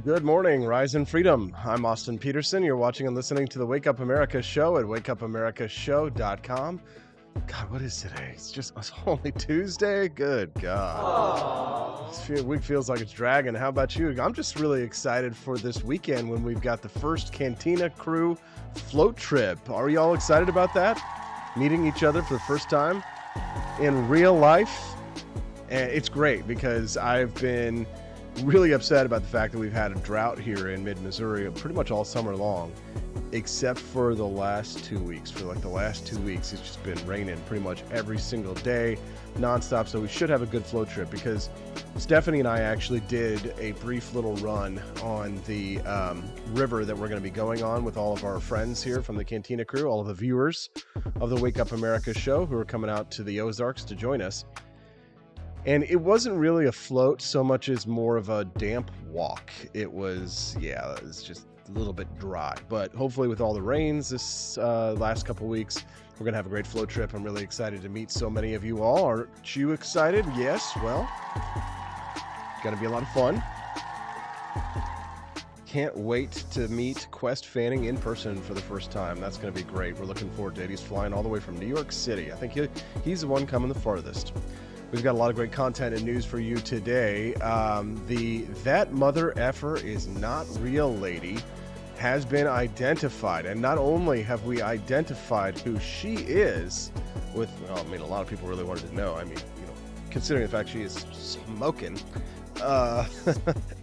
Good morning, Rise and Freedom. I'm Austin Peterson. You're watching and listening to the Wake Up America show at wakeupamericashow.com. God, what is today? It's only Tuesday? Good God. This week feels like it's dragging. How about you? I'm just really excited for this weekend when we've got the first Cantina crew float trip. Are y'all excited about that? Meeting each other for the first time in real life? And it's great because I've been really upset about the fact that we've had a drought here in mid-Missouri pretty much all summer long, except for the last 2 weeks. For like the last 2 weeks, it's just been raining pretty much every single day, nonstop. So we should have a good float trip because Stephanie and I actually did a brief little run on the river that we're going to be going on with all of our friends here from the Cantina crew, all of the viewers of the Wake Up America show who are coming out to the Ozarks to join us. And it wasn't really a float so much as more of a damp walk. It was just a little bit dry. But hopefully with all the rains this last couple weeks, we're going to have a great float trip. I'm really excited to meet so many of you all. Aren't you excited? Yes, well, going to be a lot of fun. Can't wait to meet Quest Fanning in person for the first time. That's going to be great. We're looking forward to it. He's flying all the way from New York City. I think he's the one coming the farthest. We've got a lot of great content and news for you today. That mother effer is not real lady has been identified. And not only have we identified who she is a lot of people really wanted to know. Considering the fact she is smoking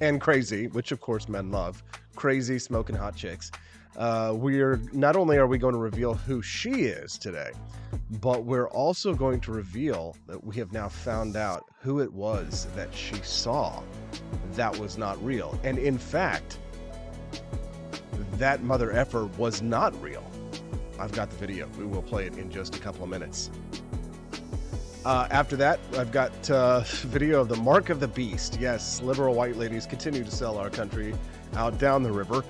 and crazy, which of course men love, crazy smoking hot chicks. Not only are we going to reveal who she is today, but we're also going to reveal that we have now found out who it was that she saw that was not real. And in fact, that mother effer was not real. I've got the video. We will play it in just a couple of minutes. After that, I've got video of the mark of the beast. Yes, liberal white ladies continue to sell our country out down the river.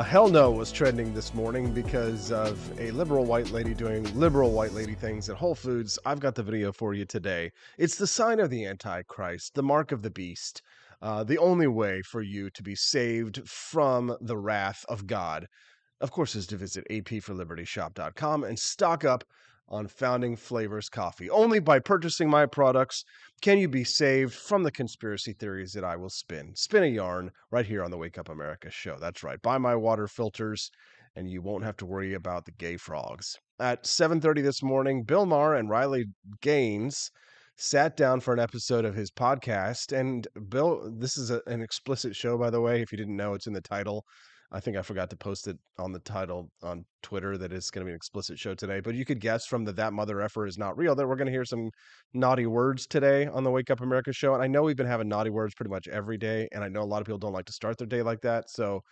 Hell No was trending this morning because of a liberal white lady doing liberal white lady things at Whole Foods. I've got the video for you today. It's the sign of the Antichrist, the mark of the beast. The only way for you to be saved from the wrath of God, of course, is to visit apforlibertyshop.com and stock up on Founding Flavors coffee. Only by purchasing my products can you be saved from the conspiracy theories that I will spin a yarn right here on the Wake Up America show. That's right. Buy my water filters and you won't have to worry about the gay frogs. At 7:30 this morning, Bill Maher and Riley Gaines sat down for an episode of his podcast. And Bill, this is an explicit show, by the way. If you didn't know, it's in the title. I think I forgot to post it on the title on Twitter that it's going to be an explicit show today. But you could guess from that mother effer is not real that we're going to hear some naughty words today on the Wake Up America show. And I know we've been having naughty words pretty much every day. And I know a lot of people don't like to start their day like that. So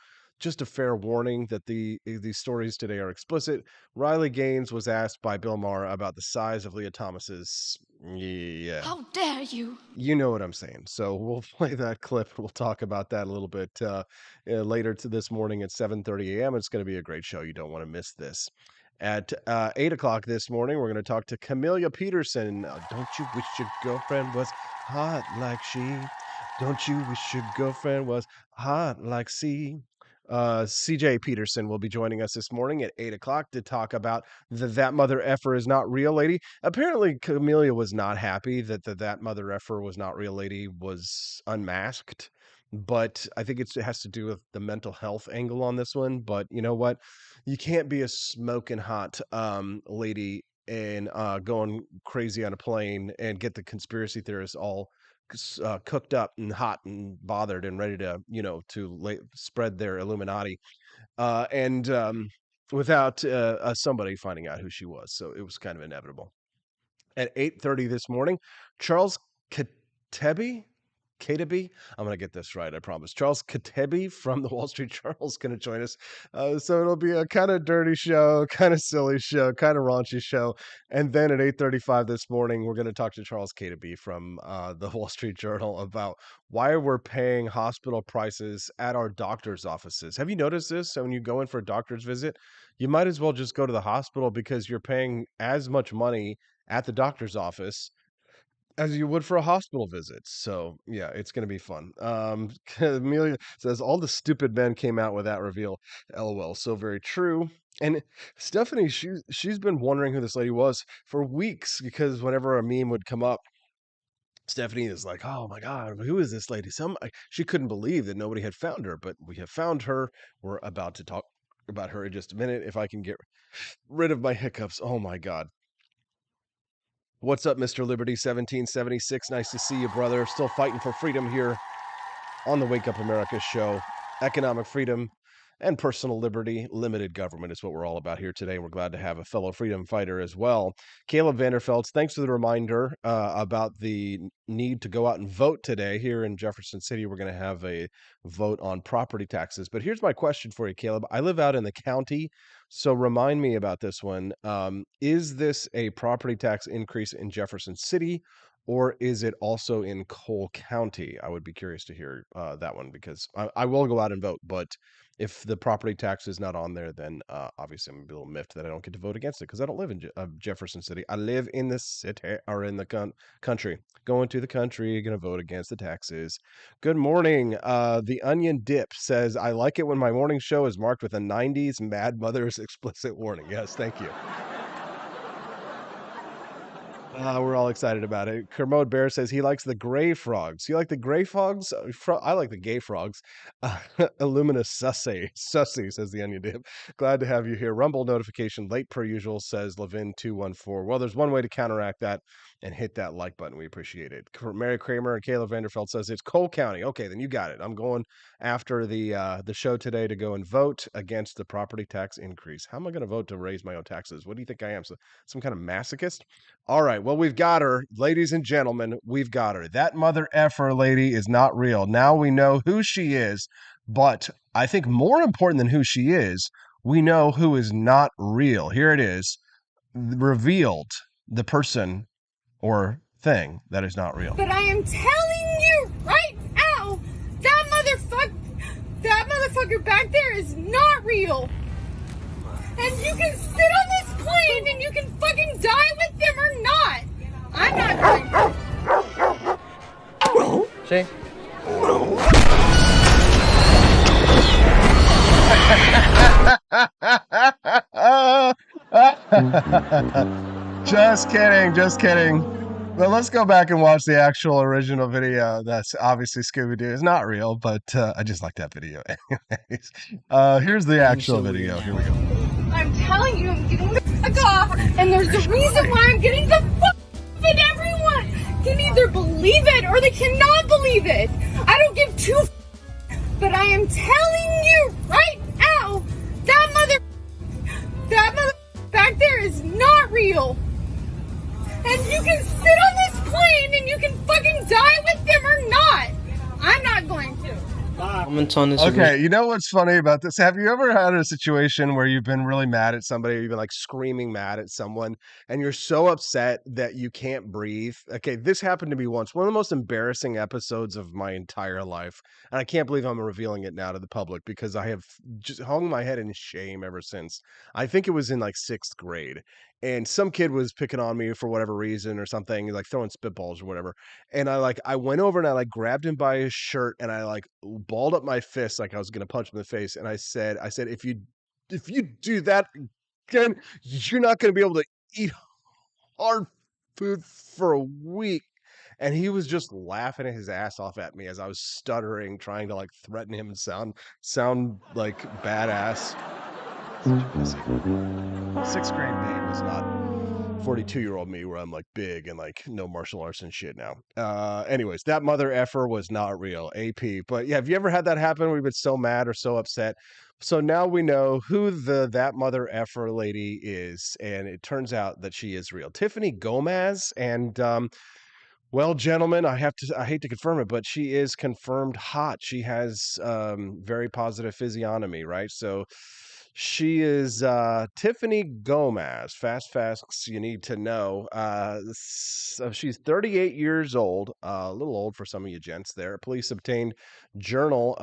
just a fair warning that these stories today are explicit. Riley Gaines was asked by Bill Maher about the size of Lia Thomas's. Yeah. How dare you? You know what I'm saying. So we'll play that clip. We'll talk about that a little bit later this morning at 7:30 a.m. It's going to be a great show. You don't want to miss this. At 8 o'clock this morning, we're going to talk to Camellia Peterson. Don't you wish your girlfriend was hot like she? Don't you wish your girlfriend was hot like she? CJ Peterson will be joining us this morning at 8 o'clock to talk about that mother effer is not real lady. Apparently, Camellia was not happy that that mother effer was not real lady was unmasked. But I think it has to do with the mental health angle on this one. But you know what? You can't be a smoking hot lady and going crazy on a plane and get the conspiracy theorists all cooked up and hot and bothered and ready to spread their Illuminati and without somebody finding out who she was. So it was kind of inevitable. At 8:30 this morning, Charles Katebi, I'm going to get this right, I promise. Charles Katebi from the Wall Street Journal is going to join us. So it'll be a kind of dirty show, kind of silly show, kind of raunchy show. And then at 8:35 this morning, we're going to talk to Charles Katebi from the Wall Street Journal about why we're paying hospital prices at our doctor's offices. Have you noticed this? So when you go in for a doctor's visit, you might as well just go to the hospital because you're paying as much money at the doctor's office As you would for a hospital visit. So yeah, it's gonna be fun. Amelia says all the stupid men came out with that reveal. LOL. So very true. And Stephanie, she's been wondering who this lady was for weeks because whenever a meme would come up, Stephanie is like, "Oh my God, who is this lady?" She couldn't believe that nobody had found her, but we have found her. We're about to talk about her in just a minute. If I can get rid of my hiccups. Oh my God. What's up, Mr. Liberty 1776? Nice to see you, brother. Still fighting for freedom here on the Wake Up America show. Economic freedom and personal liberty. Limited government is what we're all about here today. We're glad to have a fellow freedom fighter as well. Caleb Vanderfelds, thanks for the reminder about the need to go out and vote today. Here in Jefferson City, we're going to have a vote on property taxes. But here's my question for you, Caleb. I live out in the county, so remind me about this one. Is this a property tax increase in Jefferson City? Or is it also in Cole County? I would be curious to hear that one because I will go out and vote. But if the property tax is not on there, then obviously I'm gonna be a little miffed that I don't get to vote against it because I don't live in Jefferson City. I live in the city or in the country. Going to the country, gonna vote against the taxes. Good morning. The Onion Dip says, I like it when my morning show is marked with a 90s Mad Mother's explicit warning. Yes, thank you. We're all excited about it. Kermode Bear says he likes the gray frogs. You like the gray frogs? I like the gay frogs. Illumina Sussy, says the Onion Dip. Glad to have you here. Rumble notification late per usual, says Levin214. Well, there's one way to counteract that and hit that like button. We appreciate it. Mary Kramer and Kayla Vanderfeld says it's Cole County. Okay, then you got it. I'm going after the show today to go and vote against the property tax increase. How am I going to vote to raise my own taxes? What do you think I am? Some kind of masochist? All right. Well, we've got her. Ladies and gentlemen, we've got her. That mother effer lady is not real. Now we know who she is, but I think more important than who she is, we know who is not real. Here it is, revealed, the person or thing that is not real. But I am telling you right now, that motherfucker back there is not real. And you can sit on this plane and you can fucking die with them or not. I'm not going to. See? Just kidding. But let's go back and watch the actual original video. That's obviously Scooby-Doo. It's not real, but I just like that video. Anyways, here's the actual video. Here we go. I'm telling you, I'm getting the fuck off, and there's a reason why I'm getting the fuck off, and everyone can either believe it or they cannot believe it. I don't give two but I am telling you right now, that mother back there is not real. And you can sit on this plane and you can fucking die with them or not. I'm not going to. Comments on this. Okay, you know what's funny about this? Have you ever had a situation where you've been really mad at somebody, or you've been like screaming mad at someone, and you're so upset that you can't breathe? Okay, this happened to me once. One of the most embarrassing episodes of my entire life. And I can't believe I'm revealing it now to the public because I have just hung my head in shame ever since. I think it was in like 6th grade. And some kid was picking on me for whatever reason or something, like throwing spitballs or whatever. And I went over and I like grabbed him by his shirt and I like balled up my fist like I was gonna punch him in the face. And I said, if you do that again, you're not gonna be able to eat hard food for a week. And he was just laughing his ass off at me as I was stuttering, trying to like threaten him and sound like badass. Such a pussy. 6th grade me was not 42-year-old me where I'm like big and like no martial arts and shit now. Anyways, that mother effer was not real. AP. But yeah, have you ever had that happen where you've been so mad or so upset? So now we know who that mother effer lady is, and it turns out that she is real. Tiffany Gomez, and well, gentlemen, I hate to confirm it, but she is confirmed hot. She has very positive physiognomy, right? So she is Tiffany Gomez. Fast facts you need to know. So she's 38 years old, a little old for some of you gents there. Police obtained journal.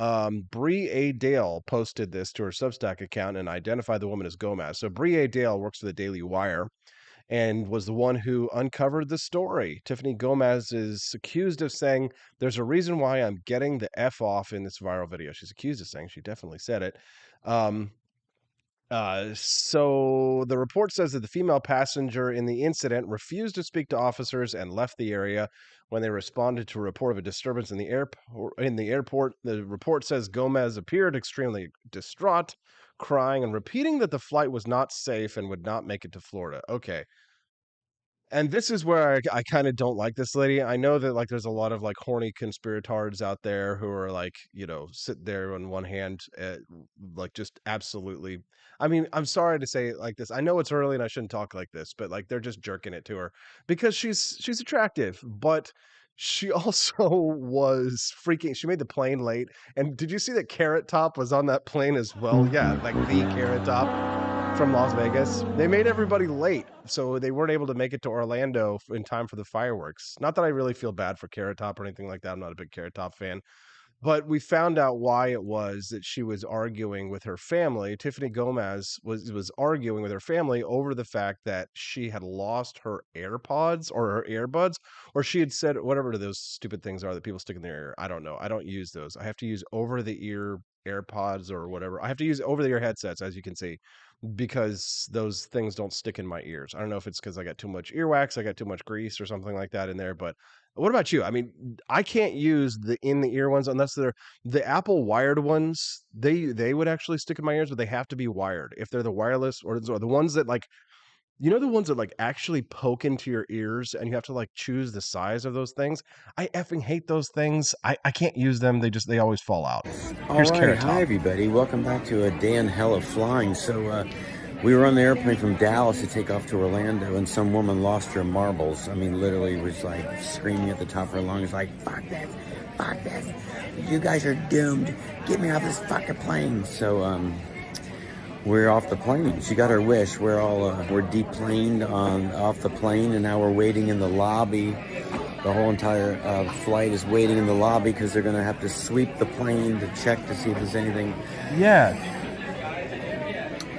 Bree A. Dale posted this to her Substack account and identified the woman as Gomez. So Bree A. Dale works for the Daily Wire. and was the one who uncovered the story. Tiffany Gomez is accused of saying, "There's a reason why I'm getting the F off in this viral video." She's accused of saying, she definitely said it. So the report says that the female passenger in the incident refused to speak to officers and left the area when they responded to a report of a disturbance in the airport. The report says Gomez appeared extremely distraught, crying and repeating that the flight was not safe and would not make it to Florida. Okay. And this is where I kind of don't like this lady. I know that like there's a lot of like horny conspiratards out there who are like, sit there on one hand, like just absolutely. I mean, I'm sorry to say it like this. I know it's early and I shouldn't talk like this, but like they're just jerking it to her because she's attractive, but she also was freaking. She made the plane late. And did you see that Carrot Top was on that plane as well? Yeah, like the Carrot Top from Las Vegas. They made everybody late, so they weren't able to make it to Orlando in time for the fireworks. Not that I really feel bad for Carrot Top or anything like that. I'm not a big Carrot Top fan. But we found out why it was that she was arguing with her family. Tiffany Gomez was arguing with her family over the fact that she had lost her AirPods or her earbuds, or she had said whatever those stupid things are that people stick in their ear. I don't know. I don't use those. I have to use over the ear AirPods or whatever. I have to use over the ear headsets, as you can see, because those things don't stick in my ears. I don't know if it's because I got too much earwax, I got too much grease or something like that in there. But what about you? I mean, I can't use the in the ear ones unless they're the Apple wired ones. They would actually stick in my ears, but they have to be wired. If they're the wireless or the ones that like, the ones that like actually poke into your ears and you have to like choose the size of those things. I effing hate those things. I can't use them. They always fall out. All Here's right, Carrot hi Top. everybody. Welcome back to a day in hell of flying. So we were on the airplane from Dallas to take off to Orlando, and some woman lost her marbles. I mean, literally was like screaming at the top of her lungs, like, fuck this, you guys are doomed. Get me off this fucking plane. So we're off the plane. She got her wish. We're deplaned off the plane, and now we're waiting in the lobby. The whole entire flight is waiting in the lobby because they're going to have to sweep the plane to check to see if there's anything. Yeah.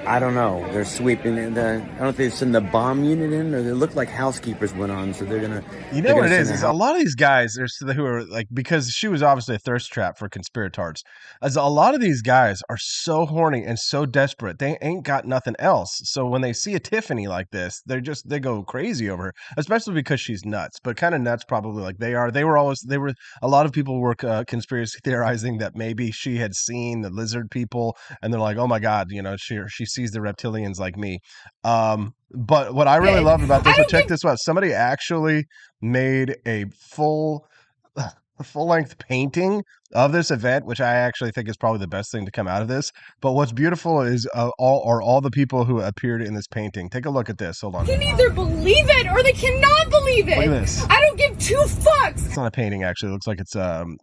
I don't know. They're sweeping. I don't know if they send the bomb unit in, or they look like housekeepers went on. So they're going to. You know what it is a lot of these guys who are like, because she was obviously a thirst trap for conspiratards, as a lot of these guys are so horny and so desperate, they ain't got nothing else. So when they see a Tiffany like this, they go crazy over her, especially because she's nuts, but kind of nuts probably like they are. A lot of people were conspiracy theorizing that maybe she had seen the lizard people and they're like, oh my God, she sees the reptilians like me. But what I really loved about this, check this out. Somebody actually made a full-length painting of this event, which I actually think is probably the best thing to come out of this. But what's beautiful is all the people who appeared in this painting. Take a look at this. Hold on. They can either believe it or they cannot believe it. Look at this. I don't give two fucks. It's not a painting, actually. It looks like it's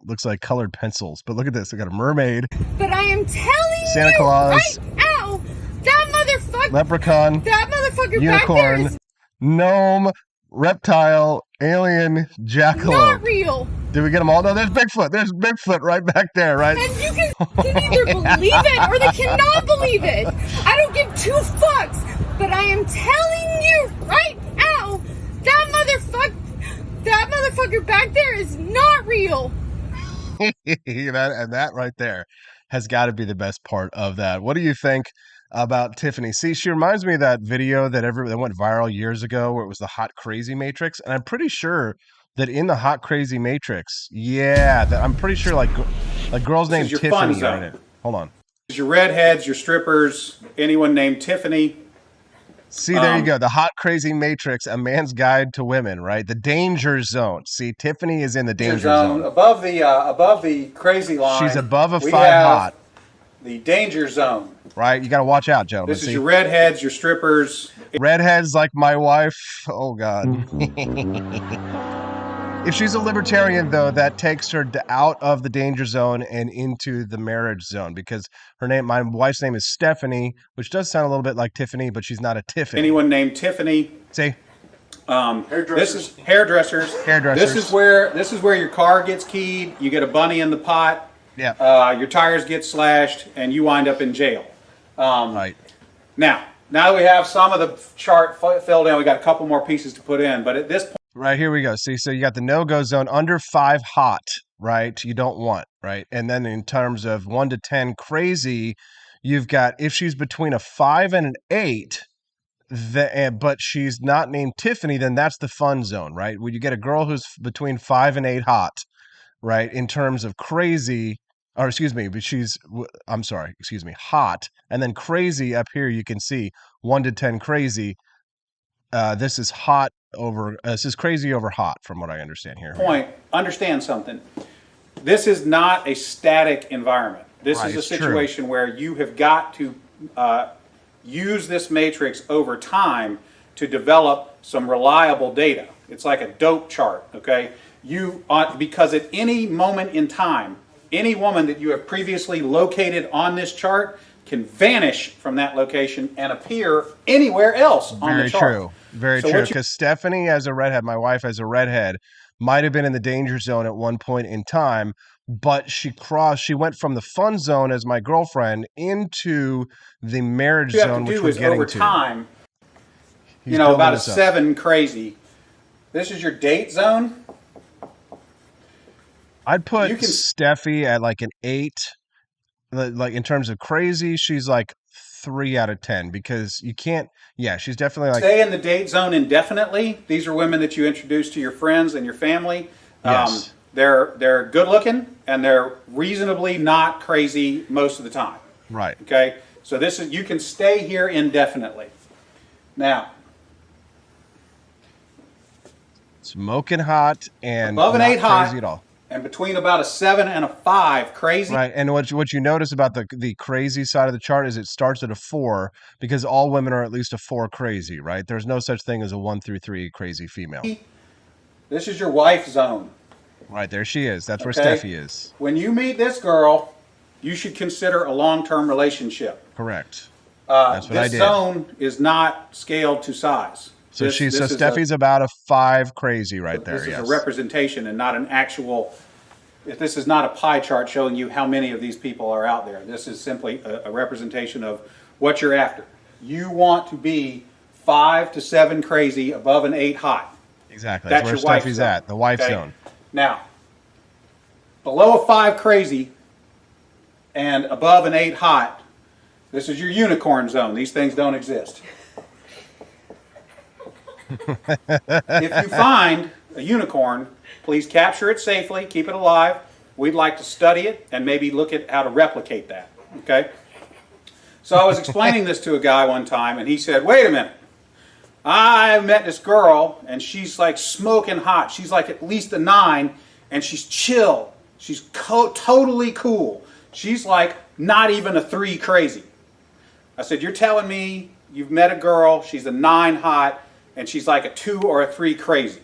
looks like colored pencils. But look at this. I got a mermaid. But I am telling Santa you Claus. right now, that motherfucker, Leprechaun. that motherfucker Unicorn. back there is Gnome. Reptile. Alien. Jackalope. not real. Did we get them all? No, there's Bigfoot. There's Bigfoot right back there, right? And you can either believe it or they cannot believe it. I don't give two fucks. But I am telling you right now, that motherfucker back there is not real. That right there has got to be the best part of that. What do you think about Tiffany? See, she reminds me of that video that went viral years ago where it was the Hot Crazy Matrix, and I'm pretty sure that in the Hot Crazy Matrix, I'm pretty sure like girls named Tiffany are in it. Hold on. Your redheads, your strippers, anyone named Tiffany. See, there you go. The Hot Crazy Matrix, a man's guide to women, right? The danger zone. See, Tiffany is in the danger zone. Above the crazy line. She's above a 5 hot. The danger zone. Right? You got to watch out, gentlemen. This is your redheads, your strippers. Redheads like my wife. Oh, God. If she's a libertarian, though, that takes her out of the danger zone and into the marriage zone, because my wife's name is Stephanie, which does sound a little bit like Tiffany, but she's not a Tiffany. Anyone named Tiffany. See? This is hairdressers. Hairdressers. This is where your car gets keyed. You get a bunny in the pot. Yeah. Your tires get slashed, and you wind up in jail. Right. Now, Now that we have some of the chart filled in, we got a couple more pieces to put in. But at this point, Right, here we go. See, so you got the no-go zone under 5 hot, right? You don't want, right? And then in terms of 1 to 10 crazy, you've got if she's between a 5 and an 8, but she's not named Tiffany, then that's the fun zone, right? When you get a girl who's between 5 and 8 hot, right? In terms of crazy, or excuse me, but I'm sorry, excuse me, hot. And then crazy up here, you can see 1 to 10 crazy. This is this is crazy over hot from what I understand here. understand something. This is not a static environment. This Right, is a it's true. situation where you have got to use this matrix over time to develop some reliable data. It's like a dope chart, okay? Because at any moment in time, any woman that you have previously located on this chart can vanish from that location and appear anywhere else on the chart. Very true. Very true. Because Stephanie, as a redhead, my wife as a redhead, might have been in the danger zone at one point in time, but she went from the fun zone as my girlfriend into the marriage zone, which we're getting over to. time, He's about building a this up. 7 crazy. This is your date zone. I'd put Steffi at like an 8. Like in terms of crazy, she's like 3 out of 10 because you can't. Yeah, she's definitely like Stay in the date zone indefinitely. These are women that you introduce to your friends and your family. Yes. They're good looking and they're reasonably not crazy most of the time. right. Okay, so you can stay here indefinitely. Now, Smoking hot and above an not 8 hot, crazy at all. and between about a 7 and a 5 crazy. Right, and what you notice about the crazy side of the chart is it starts at a 4 because all women are at least a 4 crazy, right? There's no such thing as a 1 through 3 crazy female. This is your wife zone. Right, there she is. That's where Okay. Steffi is. When you meet this girl, you should consider a long-term relationship. Correct. That's what I This did. zone is not scaled to size. So This is Steffi's about a 5 crazy right there. This is Yes. a representation and not an actual. This is not a pie chart showing you how many of these people are out there. This is simply a representation of what you're after. You want to be 5 to 7 crazy, above an 8 hot. Exactly. That's That's your where wife Steffi's zone, at, the wife okay? zone. Now, below a 5 crazy and above an 8 hot, this is your unicorn zone. These things don't exist. If you find a unicorn, please capture it safely, keep it alive. We'd like to study it and maybe look at how to replicate that, okay? So I was explaining this to a guy one time, and he said, wait a minute. I met this girl, and she's like smoking hot. She's like at least a 9, and she's chill. She's totally cool. She's like not even a 3 crazy. I said, you're telling me you've met a girl, she's a 9 hot, and she's like a 2 or a 3 crazy.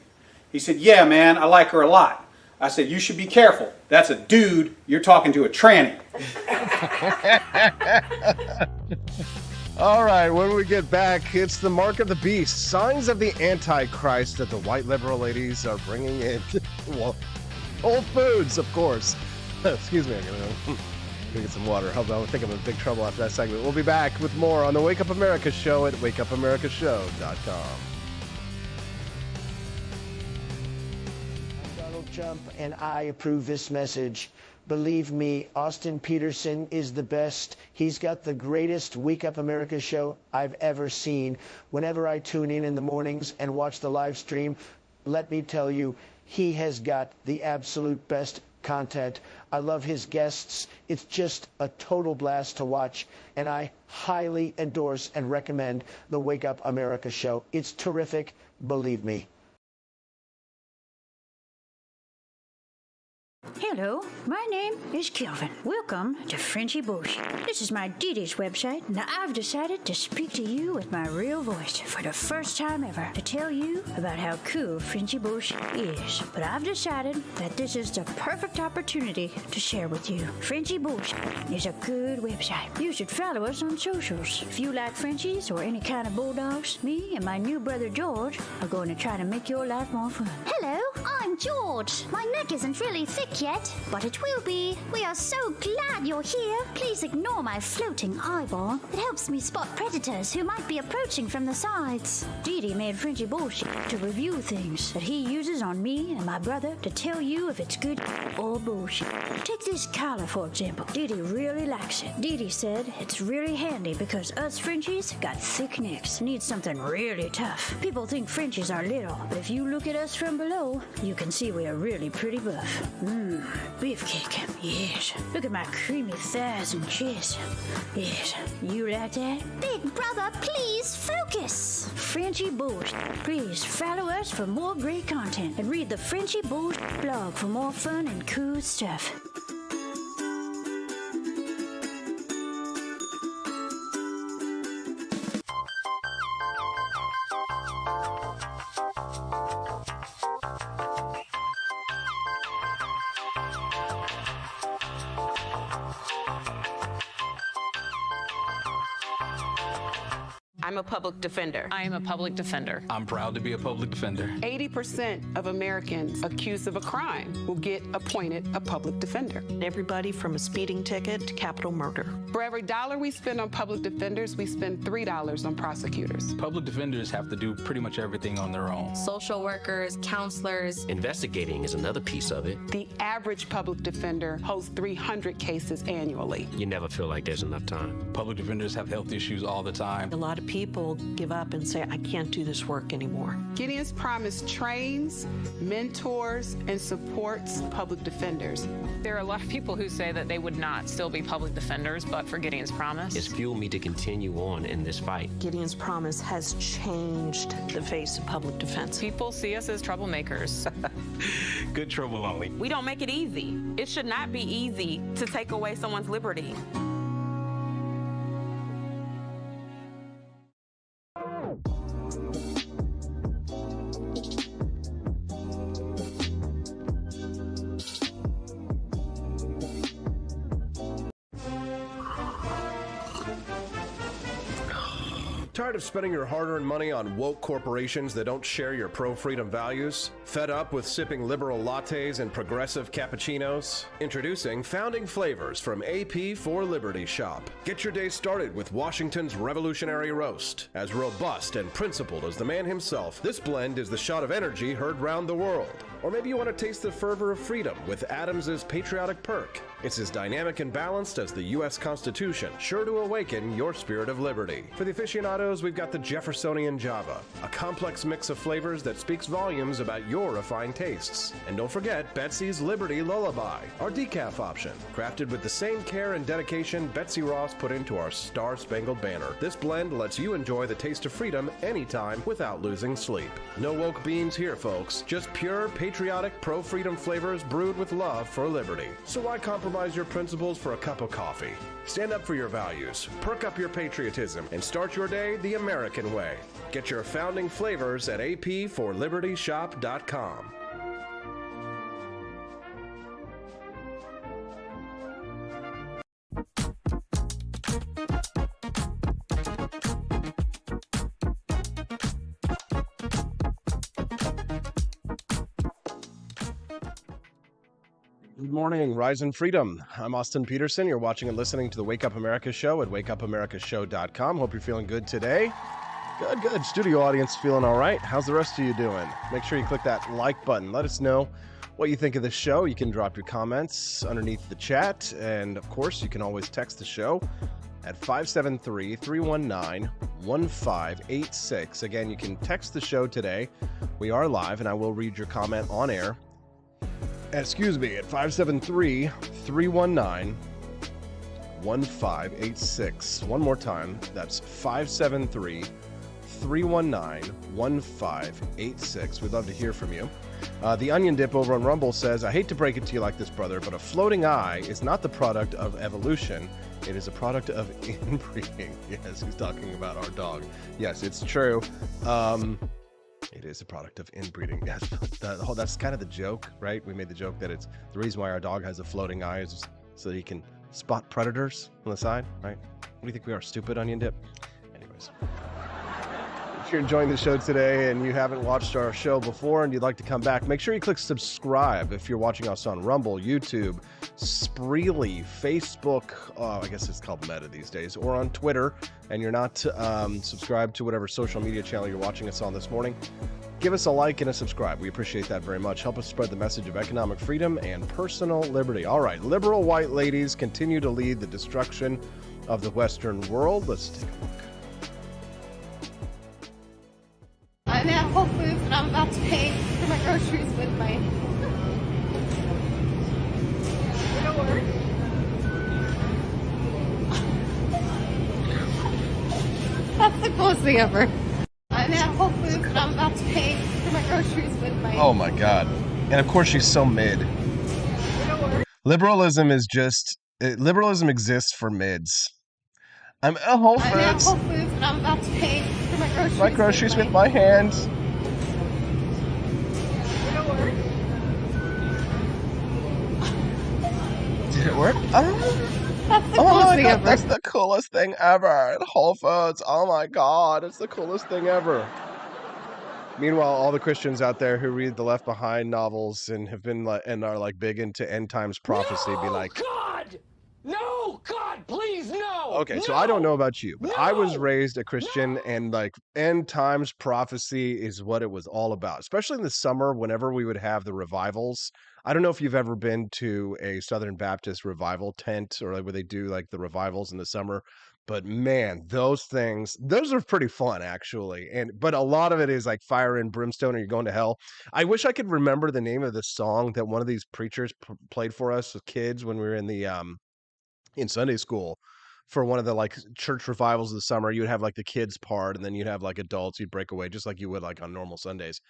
He said, yeah, man, I like her a lot. I said, you should be careful. That's a dude. You're talking to a tranny. All right, when we get back, it's the mark of the beast, signs of the Antichrist that the white liberal ladies are bringing in. Well, Whole Foods, of course. Excuse me, I'm gonna get some water. I think I'm in big trouble after that segment. We'll be back with more on the Wake Up America Show at wakeupAmericaShow.com. Donald Trump, and I approve this message. Believe me, Austin Peterson is the best. He's got the greatest Wake Up America show I've ever seen. Whenever I tune in the mornings and watch the live stream, let me tell you, he has got the absolute best content. I love his guests. It's just a total blast to watch, and I highly endorse and recommend the Wake Up America show. It's terrific, believe me. Hello, my name is Kelvin. Welcome to Frenchy Bush. This is my Dee-Dee's website, and I've decided to speak to you with my real voice for the first time ever to tell you about how cool Frenchy Bush is. But I've decided that this is the perfect opportunity to share with you. Frenchy Bush is a good website. You should follow us on socials. If you like Frenchies or any kind of bulldogs, me and my new brother George are going to try to make your life more fun. Hello, I'm George. porch. My neck isn't really thick yet, but it will be. We are so glad you're here. Please ignore my floating eyeball. It helps me spot predators who might be approaching from the sides. Dee Dee made Frenchy bullshit to review things that he uses on me and my brother to tell you if it's good or bullshit. Take this collar, for example. Dee Dee really likes it. Dee Dee said it's really handy because us Frenchies got thick necks. Need something really tough. People think Frenchies are little, but if you look at us from below, you can see we are really pretty buff. Beefcake. Yes. Look at my creamy thighs and chest. Yes. You like that? Big brother, please focus. Frenchy Bullshit. Please follow us for more great content and read the Frenchy Bullshit blog for more fun and cool stuff. I'm a public defender. I am a public defender. I'm proud to be a public defender. 80% of Americans accused of a crime will get appointed a public defender. Everybody from a speeding ticket to capital murder. For every dollar we spend on public defenders, we spend $3 on prosecutors. Public defenders have to do pretty much everything on their own. Social workers, counselors. Investigating is another piece of it. The average public defender holds 300 cases annually. You never feel like there's enough time. Public defenders have health issues all the time. A lot of people give up and say, I can't do this work anymore. Gideon's Promise trains, mentors, and supports public defenders. There are a lot of people who say that they would not still be public defenders, but for Gideon's Promise. It's fueled me to continue on in this fight. Gideon's Promise has changed the face of public defense. People see us as troublemakers. Good trouble only. We don't make it easy. It should not be easy to take away someone's liberty. Tired of spending your hard-earned money on woke corporations that don't share your pro-freedom values? Fed up with sipping liberal lattes and progressive cappuccinos? Introducing Founding Flavors from AP for Liberty Shop. Get your day started with Washington's Revolutionary Roast. As robust and principled as the man himself, this blend is the shot of energy heard round the world. Or maybe you want to taste the fervor of freedom with Adams's Patriotic Perk. It's as dynamic and balanced as the U.S. Constitution, sure to awaken your spirit of liberty. For the aficionados, we've got the Jeffersonian Java, a complex mix of flavors that speaks volumes about your refined tastes. And don't forget Betsy's Liberty Lullaby, our decaf option, crafted with the same care and dedication Betsy Ross put into our Star-Spangled Banner. This blend lets you enjoy the taste of freedom anytime without losing sleep. No woke beans here, folks. Just pure, patriotic, pro-freedom flavors brewed with love for liberty. So why compromise your principles for a cup of coffee? Stand up for your values, perk up your patriotism, and start your day the American way. Get your Founding Flavors at apforlibertyshop.com. Good morning, Rise and Freedom. I'm Austin Peterson. You're watching and listening to the Wake Up America show at wakeupAmericaShow.com. Hope you're feeling good today. Good. Studio audience feeling all right. How's the rest of you doing? Make sure you click that like button. Let us know what you think of the show. You can drop your comments underneath the chat. And of course, you can always text the show at 573-319-1586. Again, you can text the show today. We are live, and I will read your comment on air. Excuse me, at 573-319-1586. One more time, that's 573-319-1586. We'd love to hear from you. The Onion Dip over on Rumble says, I hate to break it to you like this, brother, but a floating eye is not the product of evolution. It is a product of inbreeding. Yes, he's talking about our dog. Yes, it's true. It is a product of inbreeding. Yes, that's kind of the joke, right? We made the joke that it's the reason why our dog has a floating eye is so that he can spot predators on the side, right? What do you think we are, stupid, Onion Dip? Anyways. If you're enjoying the show today and you haven't watched our show before and you'd like to come back, make sure you click subscribe if you're watching us on Rumble, YouTube, Spreely, Facebook, I guess it's called Meta these days, or on Twitter, and you're not subscribed to whatever social media channel you're watching us on this morning. Give us a like and a subscribe. We appreciate that very much. Help us spread the message of economic freedom and personal liberty. All right, liberal white ladies continue to lead the destruction of the Western world. Let's take a look. I'm at Whole Foods and I'm about to pay for my groceries with my... It'll work. That's the coolest thing ever. I'm at Whole Foods and I'm about to pay for my groceries with my... Oh my God. And of course she's so mid. Liberalism is just... liberalism exists for mids. I'm at Whole Foods. I'm at Whole Foods and I'm about to pay for my groceries, with my hands. It'll work. Did it work? That's the coolest thing ever. That's the coolest thing ever. At Whole Foods. Oh my God. It's the coolest thing ever. Meanwhile, all the Christians out there who read the Left Behind novels and have been and are like big into end times prophecy be like, God! No, God, please, no! okay, so I don't know about you, but I was raised a Christian and like end times prophecy is what it was all about, especially in the summer whenever we would have the revivals. I don't know if you've ever been to a Southern Baptist revival tent or like where they do like the revivals in the summer, but man, those are pretty fun actually. But a lot of it is like fire and brimstone or you're going to hell. I wish I could remember the name of the song that one of these preachers played for us as kids when we were in Sunday school for one of the like church revivals of the summer. You would have like the kids part and then you'd have like adults, you'd break away just like you would like on normal Sundays.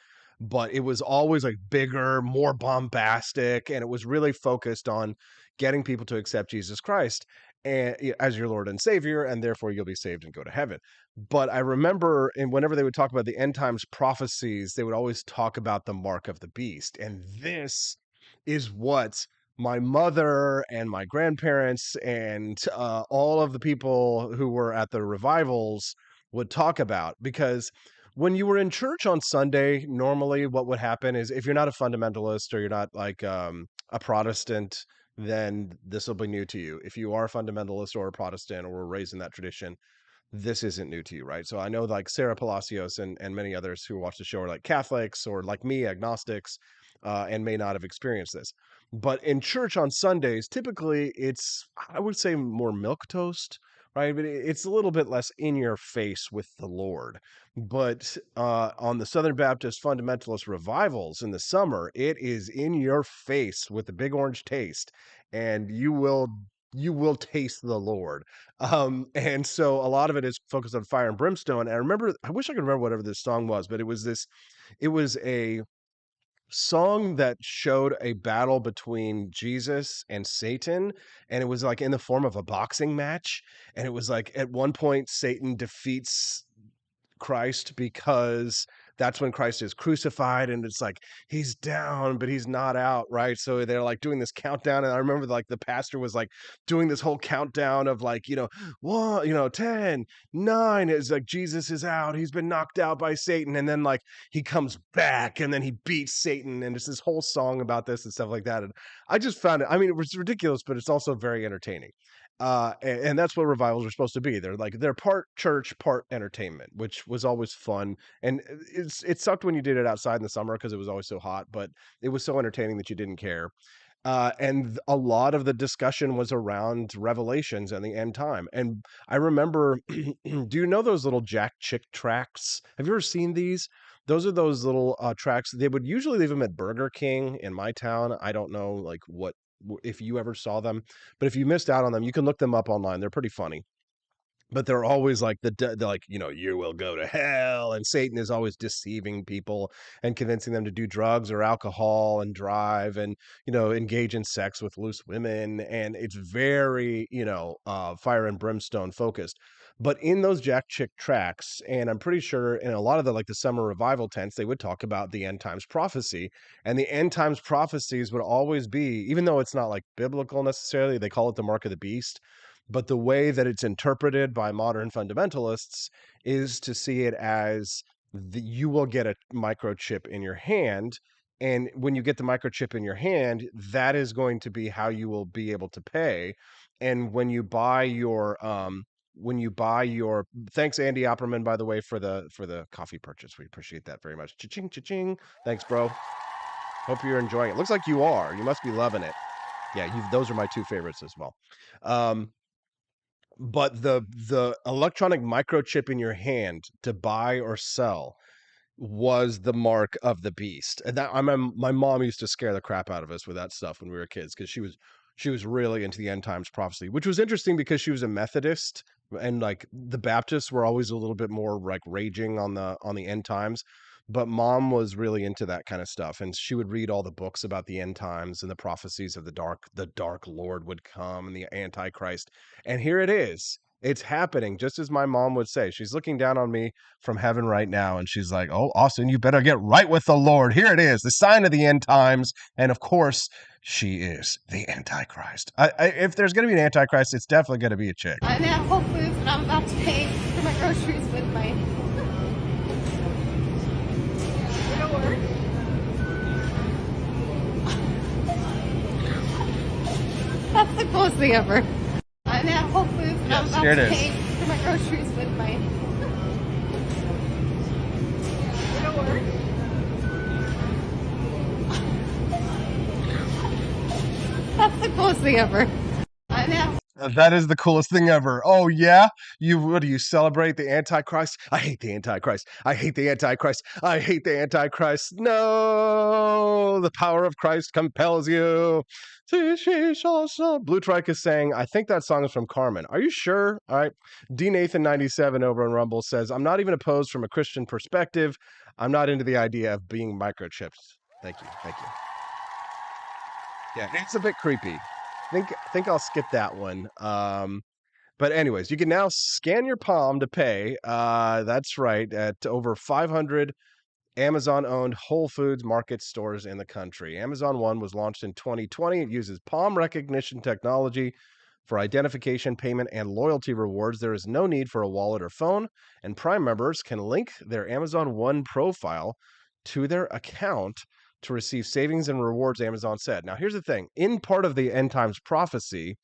But it was always like bigger, more bombastic, and it was really focused on getting people to accept Jesus Christ and as your Lord and Savior, and therefore you'll be saved and go to heaven. But I remember, and whenever they would talk about the end times prophecies, they would always talk about the mark of the beast. And this is what my mother and my grandparents and all of the people who were at the revivals would talk about, because when you were in church on Sunday, normally what would happen is if you're not a fundamentalist or you're not like a Protestant, then this will be new to you. If you are a fundamentalist or a Protestant or were raised in that tradition, this isn't new to you, right? So I know like Sarah Palacios and many others who watch the show are like Catholics or like me, agnostics, and may not have experienced this. But in church on Sundays, typically it's, I would say, more milquetoast, right? But it's a little bit less in your face with the Lord. But on the Southern Baptist fundamentalist revivals in the summer, it is in your face with the big orange taste, and you will taste the Lord. And so a lot of it is focused on fire and brimstone. And I wish I could remember whatever this song was, but it was a song that showed a battle between Jesus and Satan, and it was like in the form of a boxing match. And it was like at one point Satan defeats Christ because that's when Christ is crucified, and it's like he's down but he's not out, right? So they're like doing this countdown, and I remember like the pastor was like doing this whole countdown of like 1, 10, 9, it's like Jesus is out, he's been knocked out by Satan, and then like he comes back and then he beats Satan, and it's this whole song about this and stuff like that. And I just found it, I mean, it was ridiculous, but it's also very entertaining. And that's what revivals are supposed to be. They're part church, part entertainment, which was always fun. And it sucked when you did it outside in the summer because it was always so hot, but it was so entertaining that you didn't care. And a lot of the discussion was around Revelations and the end time. And I remember, do you know those little Jack Chick tracks? Have you ever seen these? Those are those little tracks. They would usually leave them at Burger King in my town. I don't know like if you ever saw them, but if you missed out on them, you can look them up online. They're pretty funny. But they're always like they're like, you will go to hell, and Satan is always deceiving people and convincing them to do drugs or alcohol and drive and engage in sex with loose women, and it's very fire and brimstone focused. But in those Jack Chick tracks, and I'm pretty sure in a lot of the summer revival tents, they would talk about the end times prophecy, and the end times prophecies would always be, even though it's not like biblical necessarily, they call it the mark of the beast. But the way that it's interpreted by modern fundamentalists is to see it as you will get a microchip in your hand. And when you get the microchip in your hand, that is going to be how you will be able to pay. And when you buy your thanks Andy Opperman, by the way, for the coffee purchase. We appreciate that very much. Cha-ching, cha-ching. Thanks, bro. Hope you're enjoying it. Looks like you are. You must be loving it. Yeah, those are my two favorites as well. But the electronic microchip in your hand to buy or sell was the mark of the beast. And that my mom used to scare the crap out of us with that stuff when we were kids, because she was really into the end times prophecy, which was interesting because she was a Methodist, and like the Baptists were always a little bit more like raging on the end times. But mom was really into that kind of stuff, and she would read all the books about the end times and the prophecies of the dark Lord would come and the Antichrist. And here it is. It's happening just as my mom would say. She's looking down on me from heaven right now, and she's like, "Oh, Austin, you better get right with the Lord. Here it is, the sign of the end times." And of course, she is the Antichrist. If there's going to be an Antichrist, it's definitely going to be a chick. I'm at Whole Foods and I'm about to pay for my groceries with my... It'll work. That's the coolest thing ever. I'm at Whole Foods and I'm about to pay for my groceries with my... It'll work. That's the coolest thing ever. I'm at... That is the coolest thing ever. Oh, yeah? What do you celebrate the Antichrist? I hate the Antichrist. I hate the Antichrist. I hate the Antichrist. No, the power of Christ compels you. Blue Trike is saying, I think that song is from Carmen. Are you sure? All right. D. Nathan 97 over on Rumble says, I'm not even opposed from a Christian perspective. I'm not into the idea of being microchipped. Thank you. Thank you. Yeah, it's a bit creepy. Think I'll skip that one. But anyways, you can now scan your palm to pay. That's right, at over 500 Amazon-owned Whole Foods Market stores in the country. Amazon One was launched in 2020. It uses palm recognition technology for identification, payment, and loyalty rewards. There is no need for a wallet or phone, and Prime members can link their Amazon One profile to their account to receive savings and rewards, Amazon said. Now, here's the thing. In part of the end times prophecy,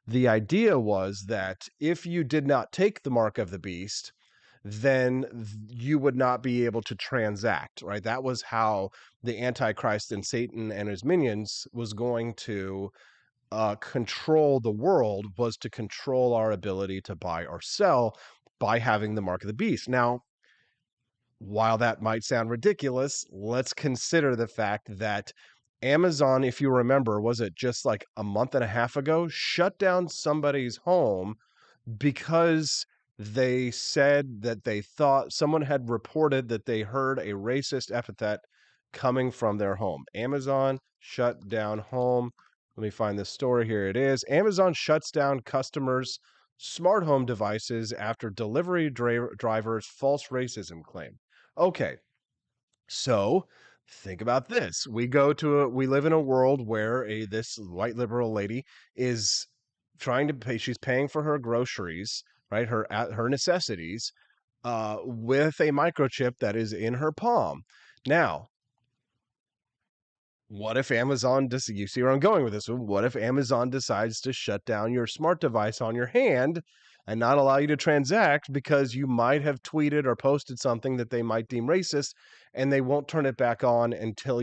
the idea was that if you did not take the mark of the beast, then you would not be able to transact, right? That was how the Antichrist and Satan and his minions was going to control the world, was to control our ability to buy or sell by having the mark of the beast. Now, while that might sound ridiculous, let's consider the fact that Amazon, if you remember, was it just like a month and a half ago, shut down somebody's home because they said that they thought someone had reported that they heard a racist epithet coming from their home. Amazon shut down home. Let me find this story. Here it is. Amazon shuts down customers' smart home devices after delivery drivers' false racism claim. Okay, so think about this. We live in a world where this white liberal lady is trying to pay. She's paying for her groceries, right? Her necessities, with a microchip that is in her palm. Now, what if Amazon you see where I'm going with this? What if Amazon decides to shut down your smart device on your hand and not allow you to transact because you might have tweeted or posted something that they might deem racist, and they won't turn it back on until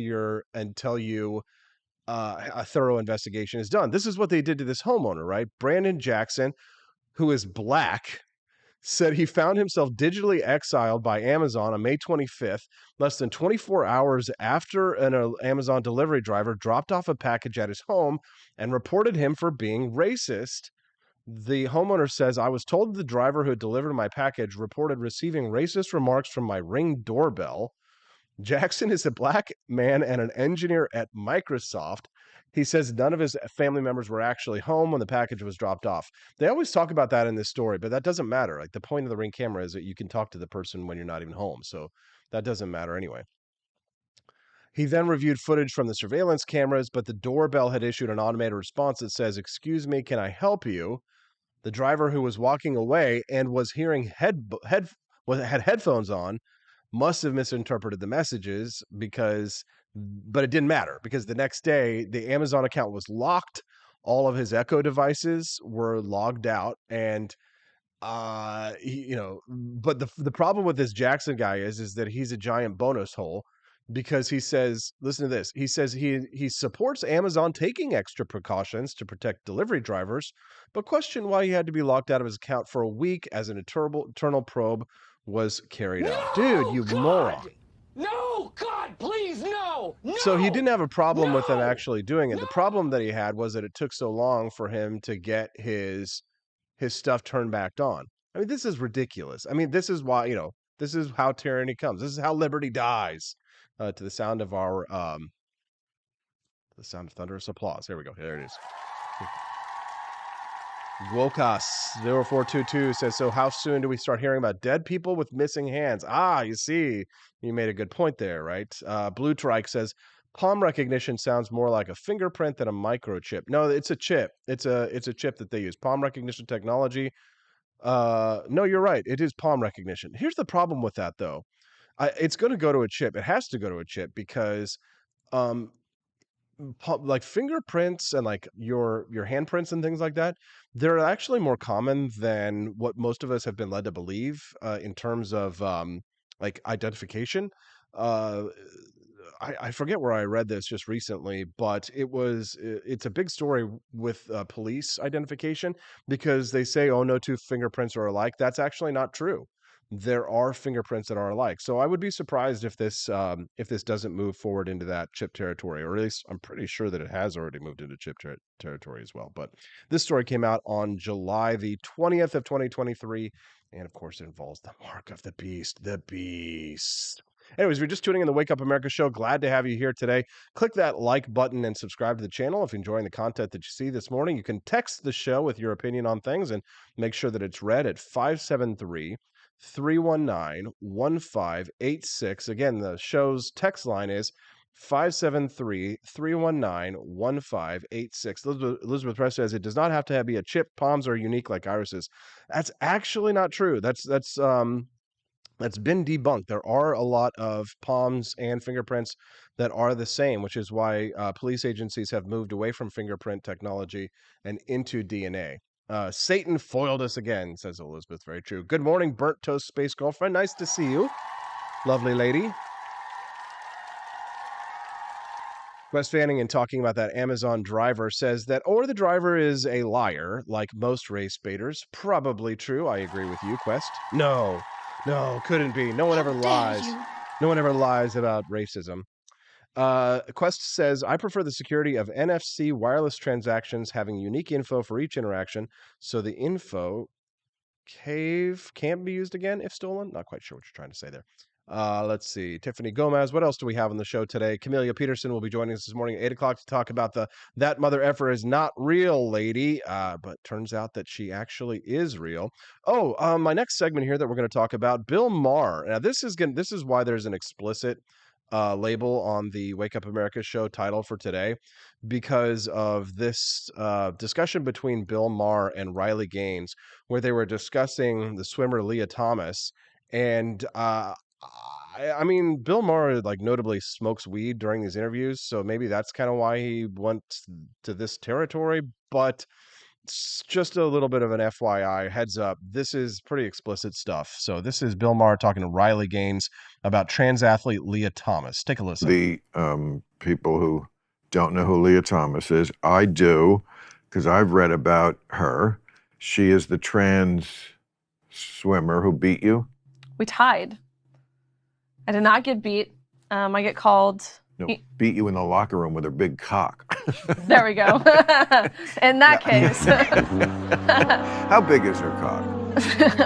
a thorough investigation is done? This is what they did to this homeowner, right? Brandon Jackson, who is black, said he found himself digitally exiled by Amazon on May 25th, less than 24 hours after an Amazon delivery driver dropped off a package at his home and reported him for being racist. The homeowner says, I was told the driver who had delivered my package reported receiving racist remarks from my Ring doorbell. Jackson is a black man and an engineer at Microsoft. He says none of his family members were actually home when the package was dropped off. They always talk about that in this story, but that doesn't matter. Like, the point of the Ring camera is that you can talk to the person when you're not even home. So that doesn't matter anyway. He then reviewed footage from the surveillance cameras, but the doorbell had issued an automated response that says, "Excuse me, can I help you?" The driver who was walking away and was hearing had headphones on must have misinterpreted the messages but it didn't matter because the next day the Amazon account was locked. All of his Echo devices were logged out, and but the problem with this Jackson guy is that he's a giant bonus hole, because he says, listen to this, he says he supports Amazon taking extra precautions to protect delivery drivers, but questioned why he had to be locked out of his account for a week as an internal probe was carried out. Dude, you moron. No, God, please, no! No! So he didn't have a problem with them actually doing it. The problem that he had was that it took so long for him to get his stuff turned back on. I mean, this is ridiculous. I mean, this is why, this is how tyranny comes. This is how liberty dies. To the sound of the sound of thunderous applause. Here we go. There it is. Wokas 0422 says, so how soon do we start hearing about dead people with missing hands? You see, you made a good point there, right? Blue Trike says, palm recognition sounds more like a fingerprint than a microchip. No, it's a chip. It's a chip that they use. Palm recognition technology. No, you're right. It is palm recognition. Here's the problem with that, though. It's going to go to a chip. It has to go to a chip because, like fingerprints and like your handprints and things like that, they're actually more common than what most of us have been led to believe in terms of like identification. I forget where I read this just recently, but it's a big story with police identification, because they say, oh, no two fingerprints are alike. That's actually not true. There are fingerprints that are alike. So I would be surprised if this doesn't move forward into that chip territory, or at least I'm pretty sure that it has already moved into chip territory as well. But this story came out on July the 20th of 2023. And of course, it involves the mark of the beast, Anyways, if you're just tuning in the Wake Up America show, glad to have you here today. Click that like button and subscribe to the channel if you're enjoying the content that you see this morning. You can text the show with your opinion on things and make sure that it's read at 573-319-1586. Again, the show's text line is 573-319-1586. Elizabeth Press says it does not have to be a chip. Palms are unique like irises. That's actually not true. That's been debunked. There are a lot of palms and fingerprints that are the same, which is why police agencies have moved away from fingerprint technology and into DNA. Satan foiled us again, says Elizabeth. Very true. Good morning, Burnt Toast Space Girlfriend. Nice to see you. Lovely lady. Quest Fanning, in talking about that Amazon driver, says that, or the driver is a liar, like most race baiters. Probably true. I agree with you, Quest. No, couldn't be. No one ever lies. No one ever lies about racism. Quest says, I prefer the security of NFC wireless transactions having unique info for each interaction, so the info cave can't be used again if stolen. Not quite sure what you're trying to say there. Let's see. Tiffany Gomez. What else do we have on the show today? Camellia Peterson will be joining us this morning at 8 o'clock to talk about that mother effer is not real lady. But turns out that she actually is real. My next segment here that we're going to talk about, Bill Maher. Now this is why there's an explicit label on the Wake Up America show title for today, because of this discussion between Bill Maher and Riley Gaines, where they were discussing the swimmer Lia Thomas. And I mean, Bill Maher like notably smokes weed during these interviews, so maybe that's kind of why he went to this territory. But it's just a little bit of an FYI, heads up. This is pretty explicit stuff. So this is Bill Maher talking to Riley Gaines about trans athlete Lia Thomas. Take a listen. The people who don't know who Lia Thomas is, I do, because I've read about her. She is the trans swimmer who beat you. We tied. I did not get beat. I get called. No, beat you in the locker room with her big cock. There we go. In that case. How big is her cock?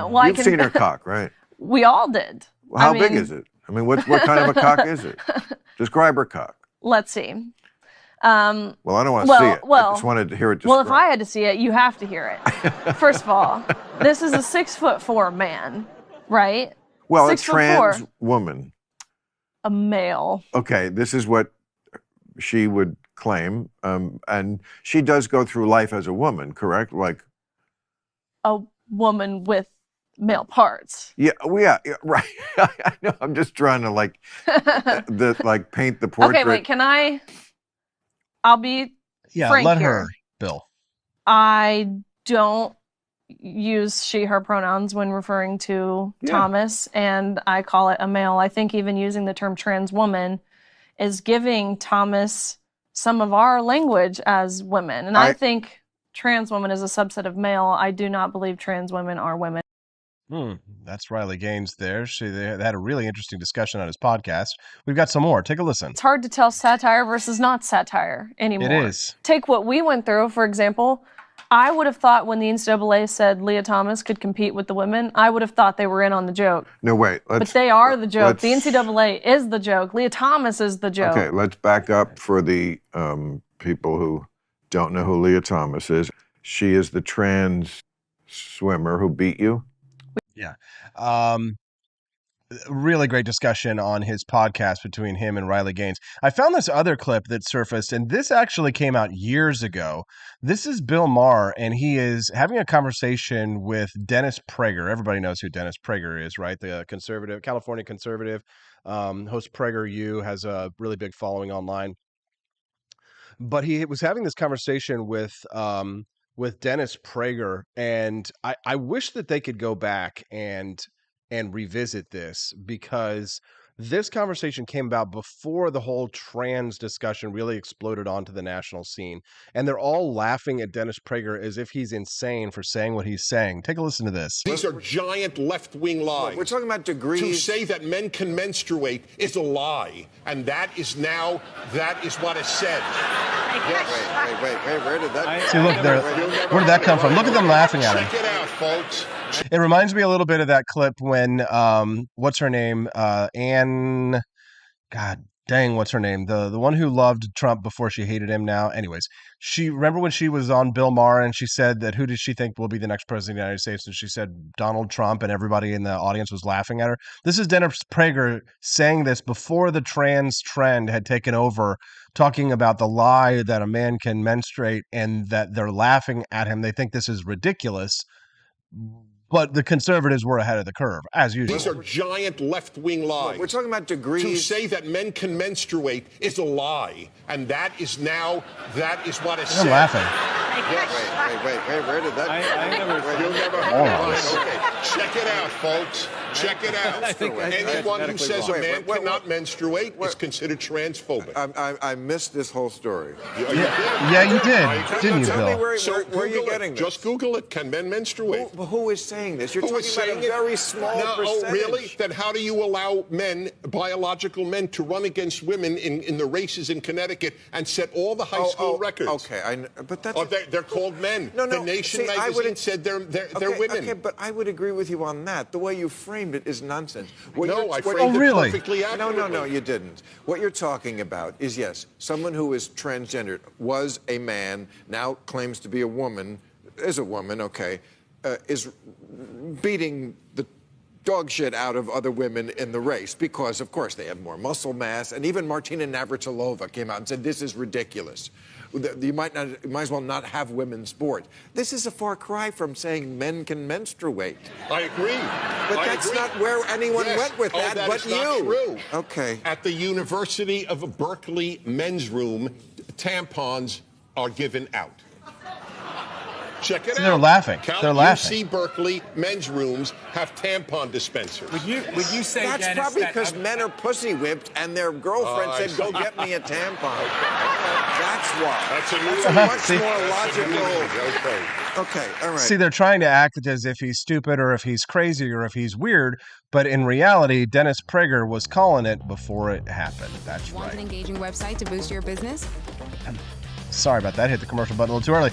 Well, You've seen her cock, right? We all did. Well, how big is it? I mean, what kind of a cock is it? Describe her cock. Let's see. Well, I don't want to see it. I just wanted to hear it described. Well, if I had to see it, you have to hear it. First of all, this is a 6'4" man, right? Well, a trans woman. A male. Okay, this is what she would claim, and she does go through life as a woman, correct? Like, a woman with male parts. Yeah, right. I know. I'm just trying to paint the portrait. Okay, wait, I'll be frank let here. her, Bill. I don't use she, her pronouns when referring to Thomas, and I call it a male. I think even using the term trans woman is giving Thomas some of our language as women. And I think trans woman is a subset of male. I do not believe trans women are women. That's Riley Gaines there. They had a really interesting discussion on his podcast. We've got some more. Take a listen. It's hard to tell satire versus not satire anymore. It is. Take what we went through, for example. I would have thought when the NCAA said Lia Thomas could compete with the women, I would have thought they were in on the joke. No, wait. But they are the joke. The NCAA is the joke. Lia Thomas is the joke. Okay, let's back up for the people who don't know who Lia Thomas is. She is the trans swimmer who beat you. Yeah. Really great discussion on his podcast between him and Riley Gaines. I found this other clip that surfaced, and this actually came out years ago. This is Bill Maher, and he is having a conversation with Dennis Prager. Everybody knows who Dennis Prager is, right? The conservative, California conservative, host PragerU, has a really big following online. But he was having this conversation with Dennis Prager, and I wish that they could go back and revisit this, because this conversation came about before the whole trans discussion really exploded onto the national scene. And they're all laughing at Dennis Prager as if he's insane for saying what he's saying. Take a listen to this. These are giant left-wing lies. We're talking about degrees. To say that men can menstruate is a lie, and that is what is said. Wait, where did that See, look, where did that come from? Look at them laughing at him. Check it out, folks. It reminds me a little bit of that clip when, what's her name? Anne, God dang, what's her name? The one who loved Trump before she hated him now. Anyways, remember when she was on Bill Maher and she said that who did she think will be the next president of the United States? And she said Donald Trump, and everybody in the audience was laughing at her. This is Dennis Prager saying this before the trans trend had taken over, talking about the lie that a man can menstruate, and that they're laughing at him. They think this is ridiculous. But the conservatives were ahead of the curve, as usual. These are giant left-wing lies. We're talking about degrees. To say that men can menstruate is a lie, and that is what is said. I'm laughing. Wait, where did that You'll never heard of it. Okay, check it out, folks. Check it out. Anyone who says a man cannot menstruate is considered transphobic. I missed this whole story. Yeah, you did. Didn't you, Bill? Where are you getting this? Just Google it. Can men menstruate? Who is saying this? You're talking about a very small percentage. Oh, really? Then how do you allow men, biological men, to run against women in the races in Connecticut and set all the high school records? Okay, but that's... they're called men. No. The Nation magazine said they're women. Okay, but I would agree with you on that. The way you framed it is nonsense. I framed it perfectly accurately. No, you didn't. What you're talking about is, yes, someone who is transgendered, was a man, now claims to be a woman, is a woman, okay, is beating the dog shit out of other women in the race because, of course, they have more muscle mass. And even Martina Navratilova came out and said, this is ridiculous. You might as well not have women's sport. This is a far cry from saying men can menstruate. I agree. But that's not where anyone went with that, but you. Not true. Okay. At the University of Berkeley men's room, tampons are given out. Check it out. They're laughing. They're laughing. UC Berkeley men's rooms have tampon dispensers. Would you say, that's Dennis, probably because men are pussy whipped and their girlfriend said, "Go get me a tampon." That's why. That's a much more logical. Okay, all right. See, they're trying to act as if he's stupid or if he's crazy or if he's weird, but in reality, Dennis Prager was calling it before it happened. That's right. Want an engaging website to boost your business? Sorry about that. Hit the commercial button a little too early.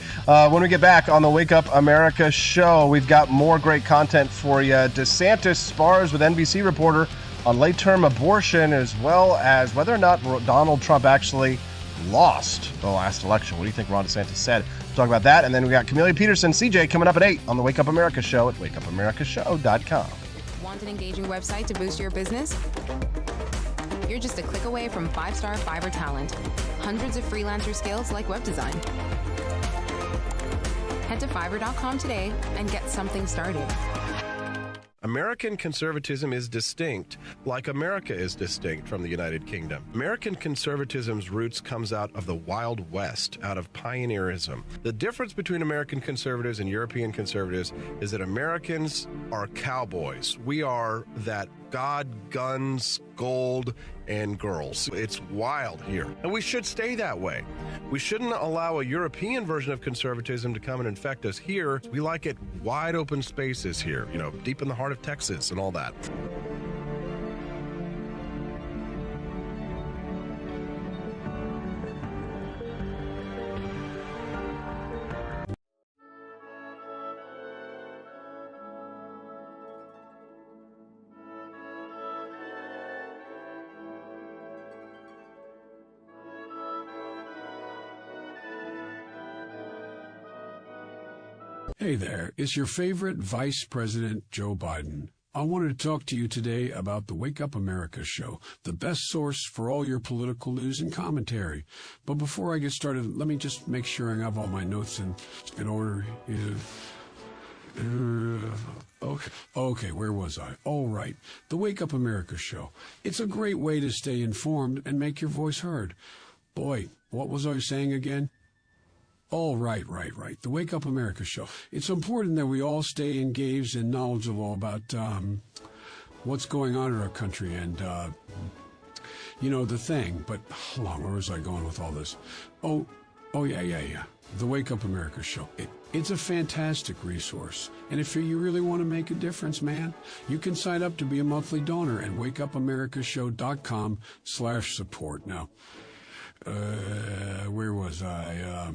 When we get back on the Wake Up America show, we've got more great content for you. DeSantis spars with NBC reporter on late-term abortion, as well as whether or not Donald Trump actually lost the last election. What do you think Ron DeSantis said? We'll talk about that. And then we got Camellia Peterson, CJ, coming up at 8 on the Wake Up America show at wakeupAmericaShow.com. Want an engaging website to boost your business? You're just a click away from 5-star Fiverr talent. Hundreds of freelancer skills like web design. Head to Fiverr.com today and get something started. American conservatism is distinct, like America is distinct from the United Kingdom. American conservatism's roots comes out of the Wild West, out of pioneerism. The difference between American conservatives and European conservatives is that Americans are cowboys. We are that God, guns, gold, and girls. It's wild here, and we should stay that way. We shouldn't allow a European version of conservatism to come and infect us here. We like it wide open spaces here, deep in the heart of Texas and all that. Hey there, it's your favorite Vice President Joe Biden. I wanted to talk to you today about the Wake Up America show, the best source for all your political news and commentary. But before I get started, let me just make sure I have all my notes in order. Okay, where was I? All right, the Wake Up America show. It's a great way to stay informed and make your voice heard. Boy, what was I saying again? Oh, right. The Wake Up America show. It's important that we all stay engaged and knowledgeable about what's going on in our country and, the thing. But hold on, where was I going with all this? Oh, yeah. The Wake Up America show. It's a fantastic resource. And if you really want to make a difference, man, you can sign up to be a monthly donor at wakeupAmericaShow.com/support. Now, where was I?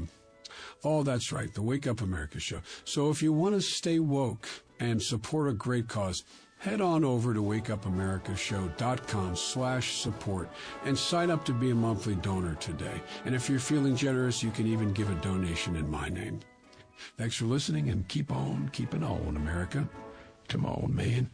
Oh, that's right, the Wake Up America show. So if you want to stay woke and support a great cause, head on over to wakeupAmericaShow.com/support and sign up to be a monthly donor today. And if you're feeling generous, you can even give a donation in my name. Thanks for listening, and keep on keeping on, America. Come on, man.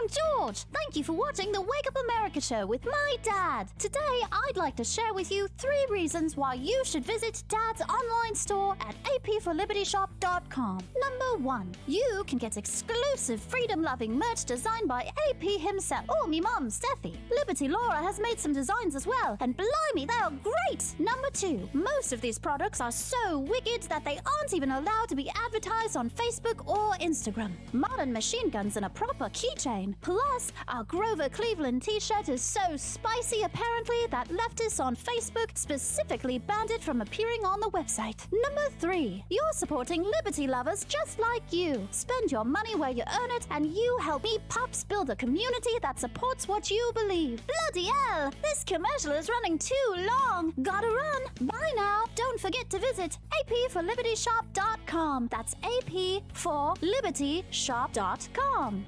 George. Thank you for watching the Wake Up America show with my dad. Today, I'd like to share with you 3 reasons why you should visit Dad's online store at apforlibertyshop.com. Number 1. You can get exclusive freedom-loving merch designed by AP himself, or me mum, Steffi. Liberty Laura has made some designs as well, and blimey, they are great! Number 2. Most of these products are so wicked that they aren't even allowed to be advertised on Facebook or Instagram. Modern machine guns and a proper keychain. Plus, our Grover Cleveland t-shirt is so spicy apparently that leftists on Facebook specifically banned it from appearing on the website. Number 3. You're supporting liberty lovers just like you. Spend your money where you earn it, and you help me Pops build a community that supports what you believe. Bloody hell! This commercial is running too long. Gotta run. Bye now. Don't forget to visit apforlibertyshop.com. That's apforlibertyshop.com.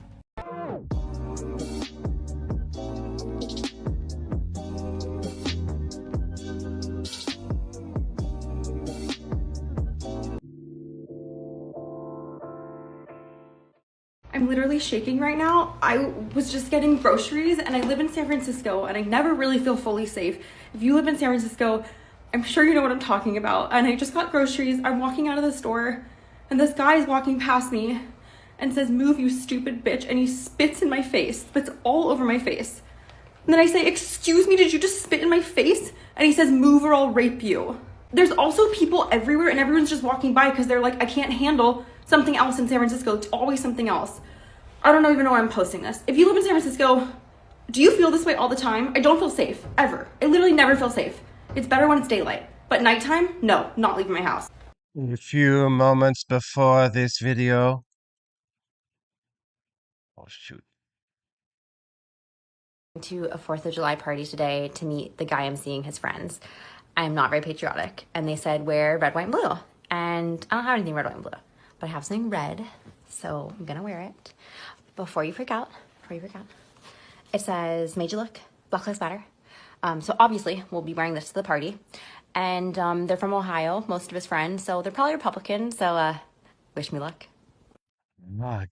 I'm literally shaking right now. I was just getting groceries, and I live in San Francisco, and I never really feel fully safe. If you live in San Francisco, I'm sure you know what I'm talking about. And I just got groceries. I'm walking out of the store, and this guy is walking past me and says, "Move, you stupid bitch," and he spits in my face. Spits all over my face. And then I say, excuse me, did you just spit in my face? And he says, move or I'll rape you. There's also people everywhere and everyone's just walking by because they're like, I can't handle something else in San Francisco. It's always something else. I don't even know why I'm posting this. If you live in San Francisco, do you feel this way all the time? I don't feel safe, ever. I literally never feel safe. It's better when it's daylight. But nighttime, no, not leaving my house. A few moments before this video. Oh, shoot. To a 4th of July party today to meet the guy I'm seeing, his friends. I'm not very patriotic. And they said, wear red, white, and blue. And I don't have anything red, white, and blue. But I have something red, so I'm gonna wear it. Before you freak out, it says, made you look, Black Lives Matter. So obviously, we'll be wearing this to the party. And they're from Ohio, most of his friends, so they're probably Republican, so wish me luck.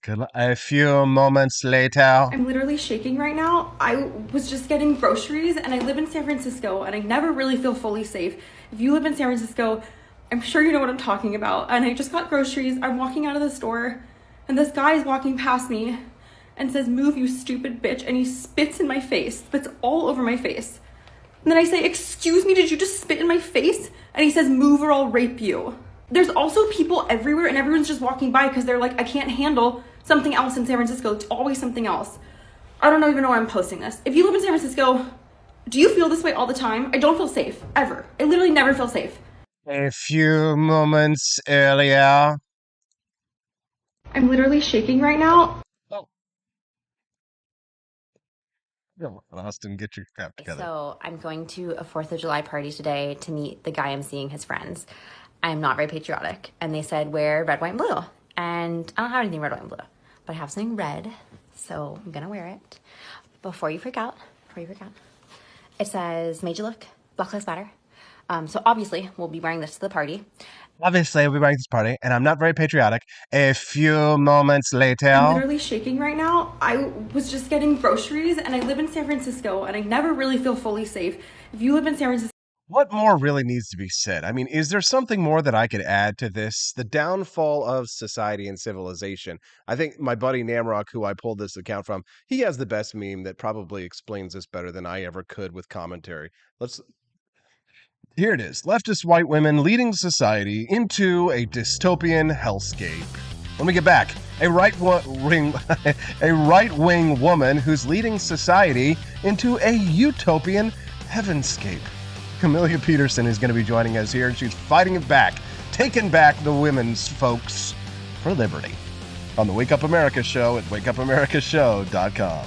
Good luck. A few moments later. I'm literally shaking right now. I was just getting groceries and I live in San Francisco and I never really feel fully safe. If you live in San Francisco, I'm sure you know what I'm talking about. And I just got groceries. I'm walking out of the store and this guy is walking past me and says, move, you stupid bitch. And he spits in my face, spits all over my face. And then I say, excuse me, did you just spit in my face? And he says, move or I'll rape you. There's also people everywhere and everyone's just walking by because they're like, I can't handle something else in San Francisco. It's always something else. I don't even know why I'm posting this. If you live in San Francisco, do you feel this way all the time? I don't feel safe, ever. I literally never feel safe. A few moments earlier. I'm literally shaking right now. Austin, get your crap together. So I'm going to a 4th of July party today to meet the guy I'm seeing, his friends. I'm not very patriotic. And they said, wear red, white, and blue. And I don't have anything red, white, and blue. But I have something red, so I'm gonna wear it. Before you freak out, it says, made you look, Black Lives Matter. So obviously, we'll be wearing this to the party. Obviously, we'll be wearing this party, and I'm not very patriotic. A few moments later. I'm literally shaking right now. I was just getting groceries and I live in San Francisco and I never really feel fully safe. If you live in San Francisco, What more really needs to be said? I mean, is there something more that I could add to this? The downfall of society and civilization. I think my buddy Namrock, who I pulled this account from, he has the best meme that probably explains this better than I ever could with commentary. Here it is. Leftist white women leading society into a dystopian hellscape. When we get back, a right-wing woman who's leading society into a utopian heavenscape. Camelia Peterson is going to be joining us here, and she's fighting it back, taking back the women's folks for liberty on the Wake Up America show at wakeupAmericaShow.com.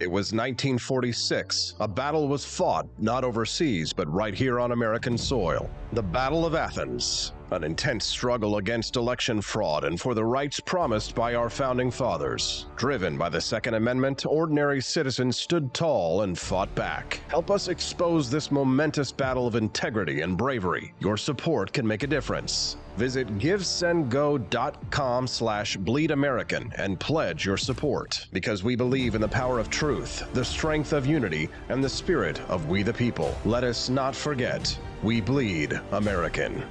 It was 1946. A battle was fought, not overseas, but right here on American soil. The Battle of Athens, an intense struggle against election fraud and for the rights promised by our founding fathers. Driven by the Second Amendment, ordinary citizens stood tall and fought back. Help us expose this momentous battle of integrity and bravery. Your support can make a difference. Visit givesendgo.com/bleedamerican and pledge your support, because we believe in the power of truth, the strength of unity, and the spirit of we the people. Let us not forget, we bleed American.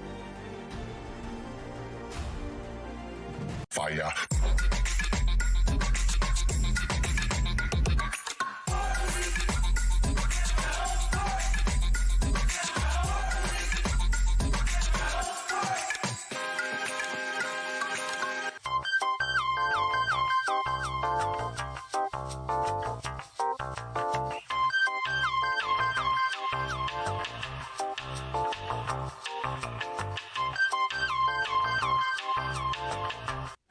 Fire.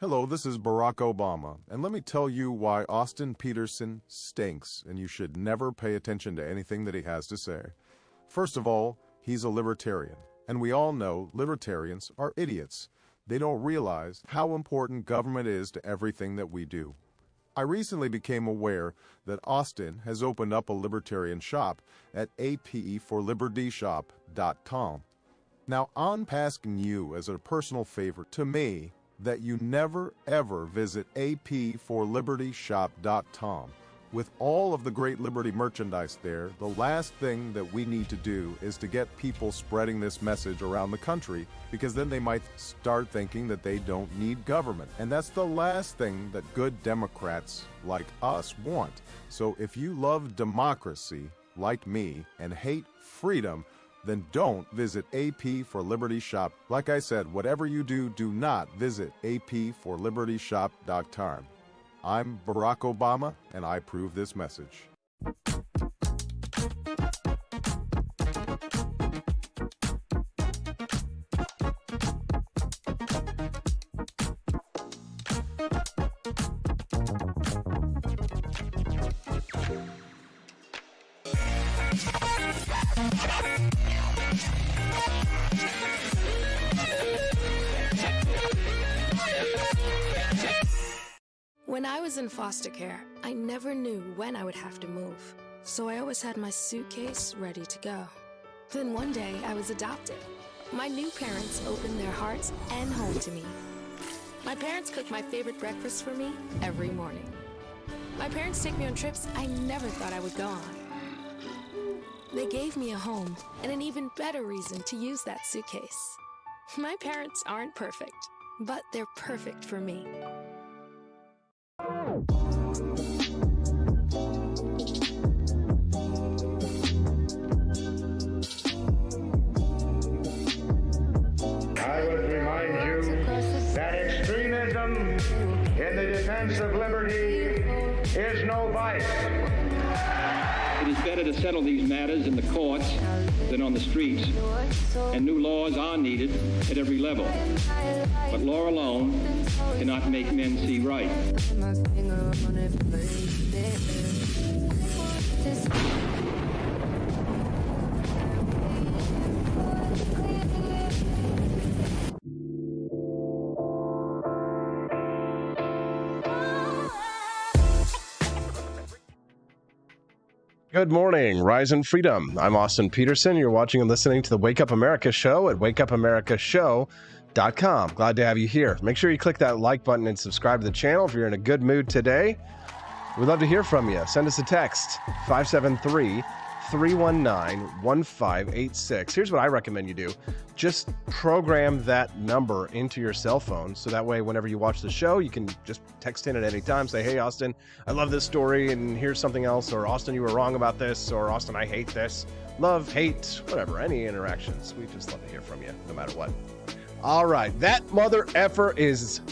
Hello, this is Barack Obama, and let me tell you why Austin Peterson stinks, and you should never pay attention to anything that he has to say. First of all, he's a libertarian, and we all know libertarians are idiots. They don't realize how important government is to everything that we do. I recently became aware that Austin has opened up a libertarian shop at apeforlibertyshop.com. Now, I'm asking you as a personal favor to me that you never ever visit apeforlibertyshop.com. With all of the great Liberty merchandise there, the last thing that we need to do is to get people spreading this message around the country, because then they might start thinking that they don't need government. And that's the last thing that good Democrats like us want. So if you love democracy, like me, and hate freedom, then don't visit AP for Liberty Shop. Like I said, whatever you do, do not visit aporlibertyshop.com. I'm Barack Obama, and I approve this message. When I was in foster care, I never knew when I would have to move, so I always had my suitcase ready to go. Then one day, I was adopted. My new parents opened their hearts and home to me. My parents cook my favorite breakfast for me every morning. My parents take me on trips I never thought I would go on. They gave me a home and an even better reason to use that suitcase. My parents aren't perfect, but they're perfect for me. I would remind you that extremism in the defense of liberty is no vice. It is better to settle these matters in the courts than on the streets, and new laws are needed at every level. But law alone cannot make men see right. Good morning, Rise and Freedom. I'm Austin Peterson. You're watching and listening to the Wake Up America show at wakeupAmericaShow.com. Glad to have you here. Make sure you click that like button and subscribe to the channel if you're in a good mood today. We'd love to hear from you. Send us a text, 573-319-1586. Here's what I recommend you do. Just program that number into your cell phone, so that way whenever you watch the show, you can just text in at any time. Say, hey, Austin, I love this story, and here's something else. Or, Austin, you were wrong about this. Or, Austin, I hate this. Love, hate, whatever, any interactions. We just love to hear from you, no matter what. All right, that mother effer is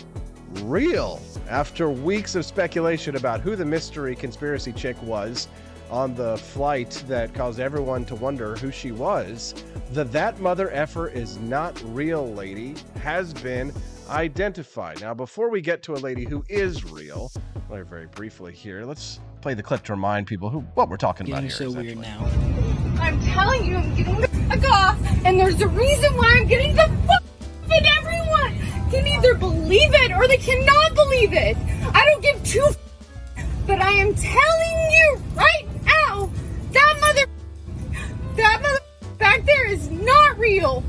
real. After weeks of speculation about who the mystery conspiracy chick was on the flight that caused everyone to wonder who she was, that mother effer is not real lady has been identified. Now, before we get to a lady who is real, very briefly here, let's play the clip to remind people what we're talking about here. So weird now. I'm telling you, I'm getting the fuck off, and there's a reason why I'm getting the fuck off, and everyone can either believe it or they cannot believe it. I don't give two f***, but I am telling you right now, that mother back there is not real.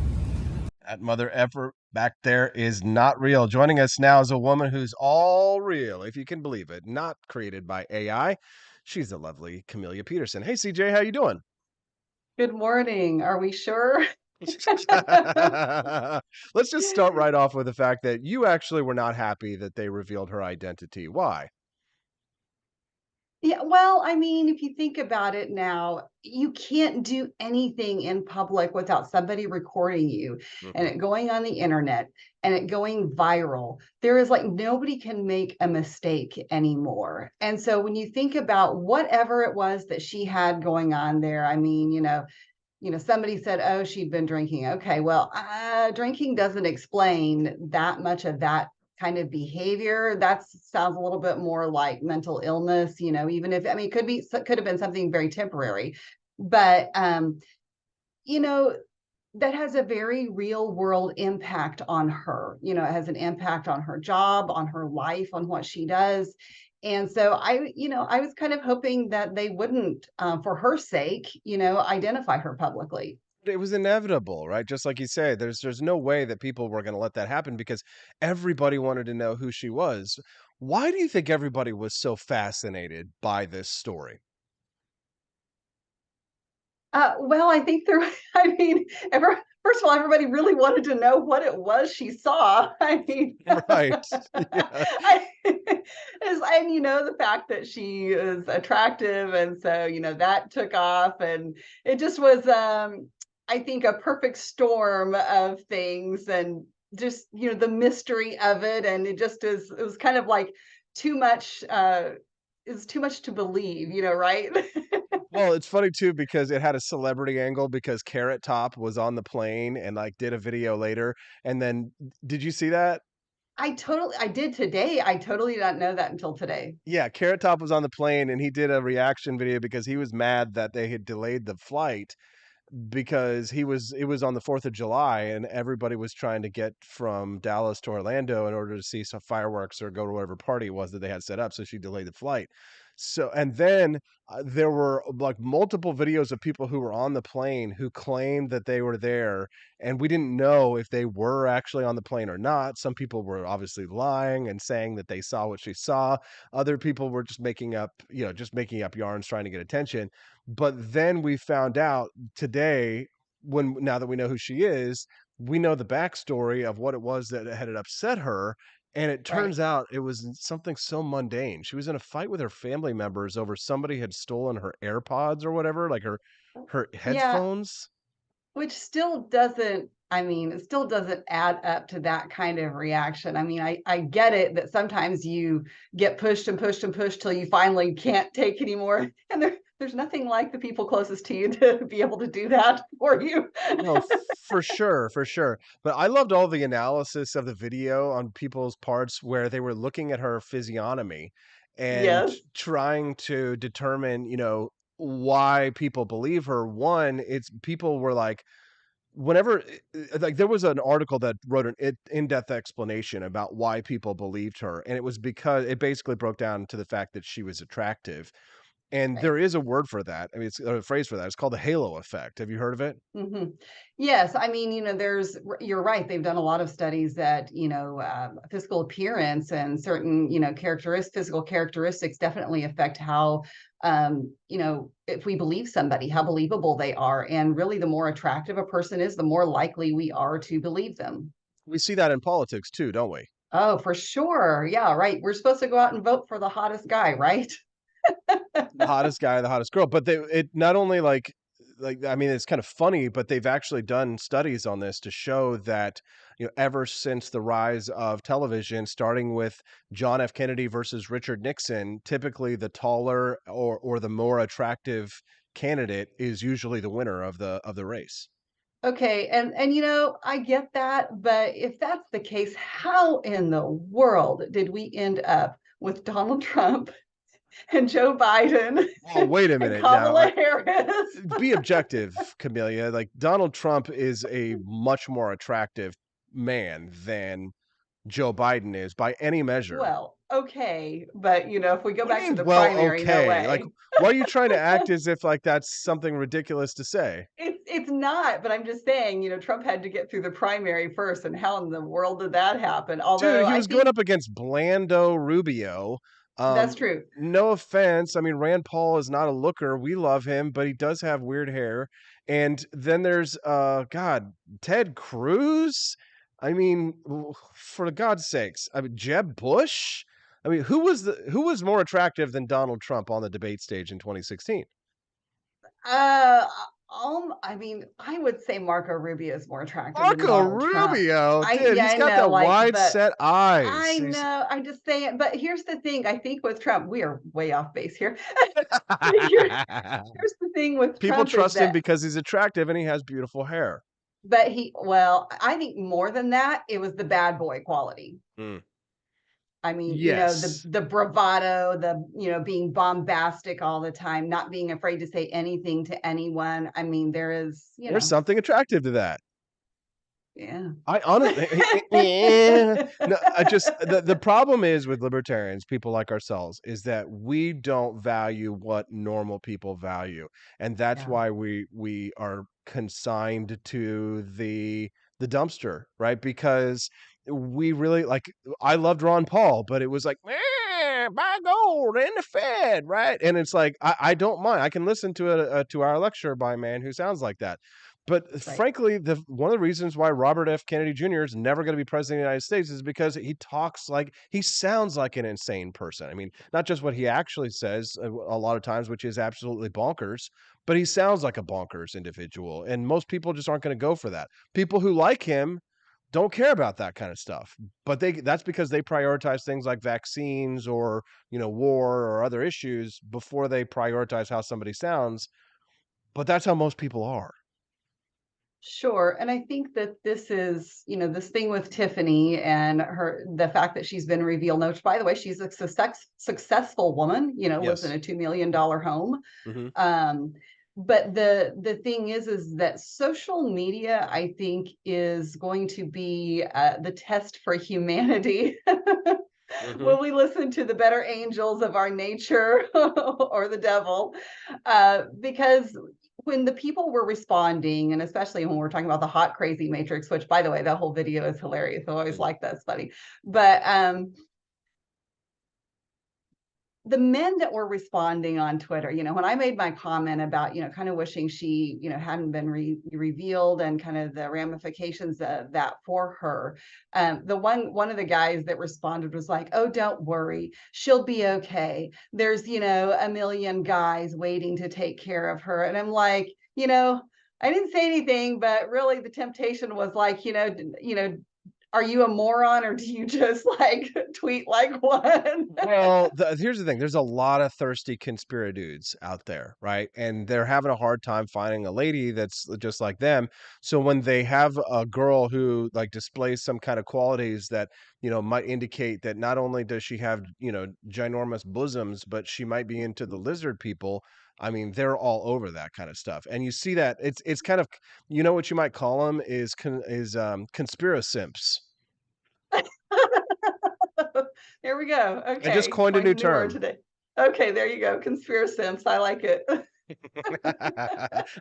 That mother effer back there is not real. Joining us now is a woman who's all real, if you can believe it, not created by AI. She's the lovely Camelia Peterson. Hey, CJ, how you doing? Good morning. Are we sure? Let's just start right off with the fact that you actually were not happy that they revealed her identity. Why? Yeah, well, I mean, if you think about it now, you can't do anything in public without somebody recording you and it going on the internet and it going viral. There is nobody can make a mistake anymore. And so when you think about whatever it was that she had going on there, I mean, somebody said, oh, she'd been drinking. Okay, well, drinking doesn't explain that much of that kind of behavior, that sounds a little bit more like mental illness, even if, I mean, could have been something very temporary, but, that has a very real world impact on her. It has an impact on her job, on her life, on what she does. And so I was kind of hoping that they wouldn't, for her sake, identify her publicly. It was inevitable, right? Just like you say, there's no way that people were going to let that happen because everybody wanted to know who she was. Why do you think everybody was so fascinated by this story? Well, I think I mean, first of all, everybody really wanted to know what it was she saw. I mean, Right. Yeah. and the fact that she is attractive, and so that took off, and it just was, I think, a perfect storm of things, and just the mystery of it, and it was kind of like too much. Is too much to believe, right? Well, it's funny too because it had a celebrity angle because Carrot Top was on the plane and like did a video later. And then did you see that? I did today. I totally did not know that until today. Yeah, Carrot Top was on the plane and he did a reaction video because he was mad that they had delayed the flight because it was on the 4th of July and everybody was trying to get from Dallas to Orlando in order to see some fireworks or go to whatever party it was that they had set up. So she delayed the flight. So, and then there were like multiple videos of people who were on the plane who claimed that they were there. And we didn't know if they were actually on the plane or not. Some people were obviously lying and saying that they saw what she saw. Other people were just making up, just making up yarns trying to get attention. But then we found out today, now that we know who she is, we know the backstory of what it was that had upset her. And it Right. turns out it was something so mundane. She was in a fight with her family members over somebody had stolen her AirPods or whatever, like her Yeah, headphones. which still doesn't, I mean, it still doesn't add up to that kind of reaction. I mean, I get it that sometimes you get pushed and pushed and pushed till you finally can't take anymore. And there's nothing like the people closest to you to be able to do that for you. No, for sure, for sure. But I loved all the analysis of the video on people's parts where they were looking at her physiognomy and Yes. trying to determine, why people believe her. One, it's people were like, whenever, like, there was an article that wrote an in-depth explanation about why people believed her. And it was because it basically broke down to the fact that she was attractive. And Right. there is a word for that. I mean, it's a phrase for that. It's called the halo effect. Have you heard of it? Mhm. Yes, I mean, you're right. They've done a lot of studies that, physical appearance and certain, physical characteristics definitely affect how, if we believe somebody, how believable they are. And really, the more attractive a person is, the more likely we are to believe them. We see that in politics too, don't we? Oh, for sure. Yeah, right. We're supposed to go out and vote for the hottest guy, right? The hottest guy, the hottest girl, but it not only like I mean, it's kind of funny, but they've actually done studies on this to show that, ever since the rise of television, starting with John F. Kennedy versus Richard Nixon, typically the taller or the more attractive candidate is usually the winner of the race. Okay, and I get that, but if that's the case, how in the world did we end up with Donald Trump and Joe Biden Oh, wait a and minute now. Kamala Harris? Be objective, Camellia. Like Donald Trump is a much more attractive man than Joe Biden is by any measure. Well, okay, but if we go What do back you to mean, the well, primary, no okay? Like, way. why are you trying to act as if like that's something ridiculous to say? It's not, but I'm just saying, Trump had to get through the primary first, and how in the world did that happen? Dude, Although he I was going think up against Blando Rubio. that's true. No offense. I mean, Rand Paul is not a looker. We love him, but he does have weird hair. And then there's God, Ted Cruz. I mean, for God's sakes. I mean, Jeb Bush. I mean, who was more attractive than Donald Trump on the debate stage in 2016? Uh, I mean, I would say Marco Rubio is more attractive than Marco Donald Trump. Rubio, dude, Yeah, he's I got know, that like, wide but set eyes. I He's know, I'm just saying, but here's the thing, I think with Trump, we are way off base here. Here's the thing with People Trump is trust him that, because he's attractive and he has beautiful hair. well, I think more than that, it was the bad boy quality. Mm. I mean, Yes. the bravado, being bombastic all the time, not being afraid to say anything to anyone. I mean, there is, There's something attractive to that. Yeah. I honestly, yeah. No, I just the problem is with libertarians, people like ourselves, is that we don't value what normal people value, and that's Yeah. why we are consigned to the dumpster, right? Because we really like. I loved Ron Paul, but it was like, buy gold and the Fed, right? And it's like I don't mind. I can listen to a 2-hour lecture by a man who sounds like that. But Right. frankly, one of the reasons why Robert F. Kennedy Jr. is never going to be president of the United States is because he sounds like an insane person. I mean, not just what he actually says a lot of times, which is absolutely bonkers, but he sounds like a bonkers individual. And most people just aren't going to go for that. People who like him don't care about that kind of stuff. But that's because they prioritize things like vaccines or, war or other issues before they prioritize how somebody sounds. But that's how most people are. Sure. And I think that this is, this thing with Tiffany and the fact that she's been revealed. Which, by the way, she's a successful woman, lives in Yes. a $2 million home. Mhm. But the thing is that social media, I think, is going to be the test for humanity. Will we listen to the better angels of our nature or the devil? Because when the people were responding, and especially when we're talking about the hot crazy matrix, which, by the way, that whole video is hilarious. I always like that, it's funny. But the men that were responding on Twitter, when I made my comment about, kind of wishing she, hadn't been revealed and kind of the ramifications of that for her, one of the guys that responded was like, "Oh, don't worry, she'll be okay. There's, a million guys waiting to take care of her." And I'm like, I didn't say anything, but really the temptation was like, are you a moron or do you just like tweet like one? Well, here's the thing. There's a lot of thirsty conspiracy dudes out there, right? And they're having a hard time finding a lady that's just like them. So when they have a girl who like displays some kind of qualities that, might indicate that not only does she have, ginormous bosoms, but she might be into the lizard people. I mean, they're all over that kind of stuff. And you see that it's kind of, what you might call them is conspiracy simps. There we go. I just Okay, coined a coined new a new word term. today. Okay, there you go. Conspiracy simps. I like it.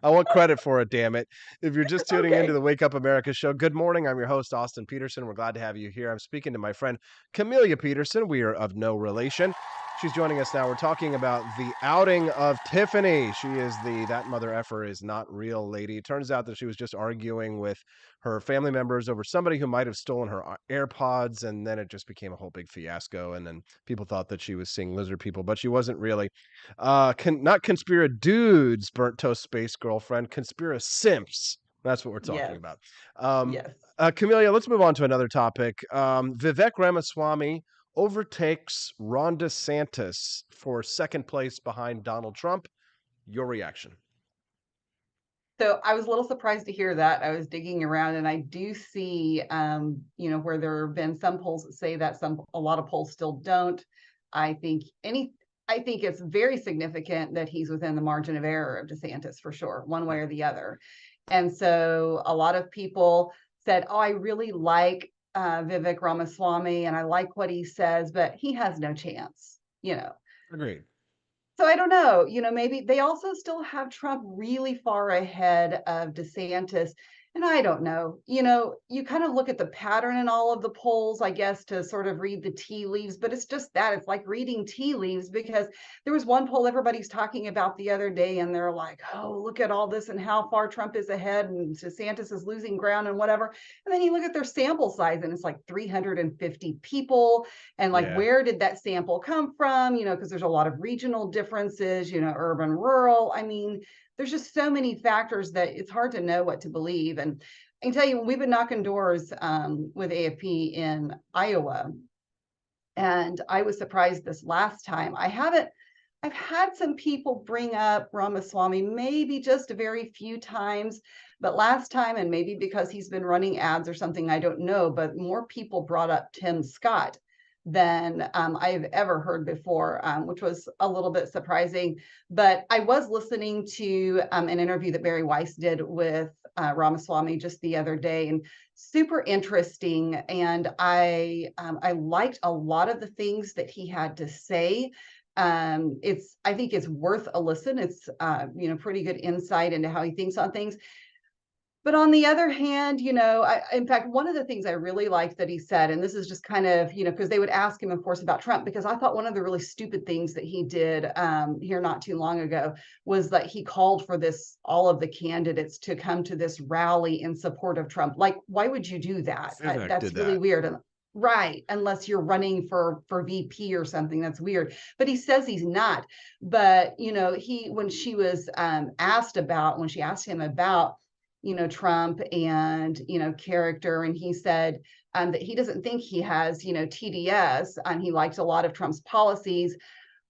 I want credit for it, damn it. If you're just tuning into Okay. the Wake Up America show, good morning. I'm your host, Austin Peterson. We're glad to have you here. I'm speaking to my friend, Camelia Peterson. We are of no relation. She's joining us now. We're talking about the outing of Tiffany. She is that mother effer is not real lady. It turns out that she was just arguing with her family members over somebody who might have stolen her AirPods, and then it just became a whole big fiasco. And then people thought that she was seeing lizard people, but she wasn't really. Not conspira dudes, burnt toast space girlfriend, conspira simps. That's what we're talking Yes. about. Yes. Camelia, let's move on to another topic. Vivek Ramaswamy overtakes Ron DeSantis for second place behind Donald Trump. Your reaction? So I was a little surprised to hear that. I was digging around and I do see, where there have been some polls that say that a lot of polls still don't. I think it's very significant that he's within the margin of error of DeSantis for sure, one way or the other. And so a lot of people said, "Oh, I really like Vivek Ramaswamy and I like what he says, but he has no chance." Agreed. So I don't know, maybe they also still have Trump really far ahead of DeSantis. And I don't know, you kind of look at the pattern in all of the polls, I guess, to sort of read the tea leaves, but it's just that it's like reading tea leaves because there was one poll everybody's talking about the other day and they're like, "Oh, look at all this and how far Trump is ahead and DeSantis is losing ground and whatever." And then you look at their sample size and it's like 350 people. And like, Yeah. where did that sample come from? Because there's a lot of regional differences, urban, rural. I mean, there's just so many factors that it's hard to know what to believe. And I can tell you, when we've been knocking doors with AFP in Iowa, and I was surprised this last time. I've had some people bring up Ramaswamy, maybe just a very few times, but last time, and maybe because he's been running ads or something, I don't know, but more people brought up Tim Scott than I've ever heard before, which was a little bit surprising. But I was listening to an interview that Barry Weiss did with Ramaswamy just the other day, and super interesting. And I liked a lot of the things that he had to say. I think it's worth a listen. It's pretty good insight into how he thinks on things. But on the other hand, in fact, one of the things I really liked that he said, and this is just kind of, because they would ask him, of course, about Trump, because I thought one of the really stupid things that he did here not too long ago was that he called for all of the candidates to come to this rally in support of Trump. Like, why would you do that? Vivek That's did really that. weird. Right, unless you're running for VP or something, that's weird. But he says he's not. But when she asked him about Trump and character, and he said that he doesn't think he has TDS, and he liked a lot of Trump's policies.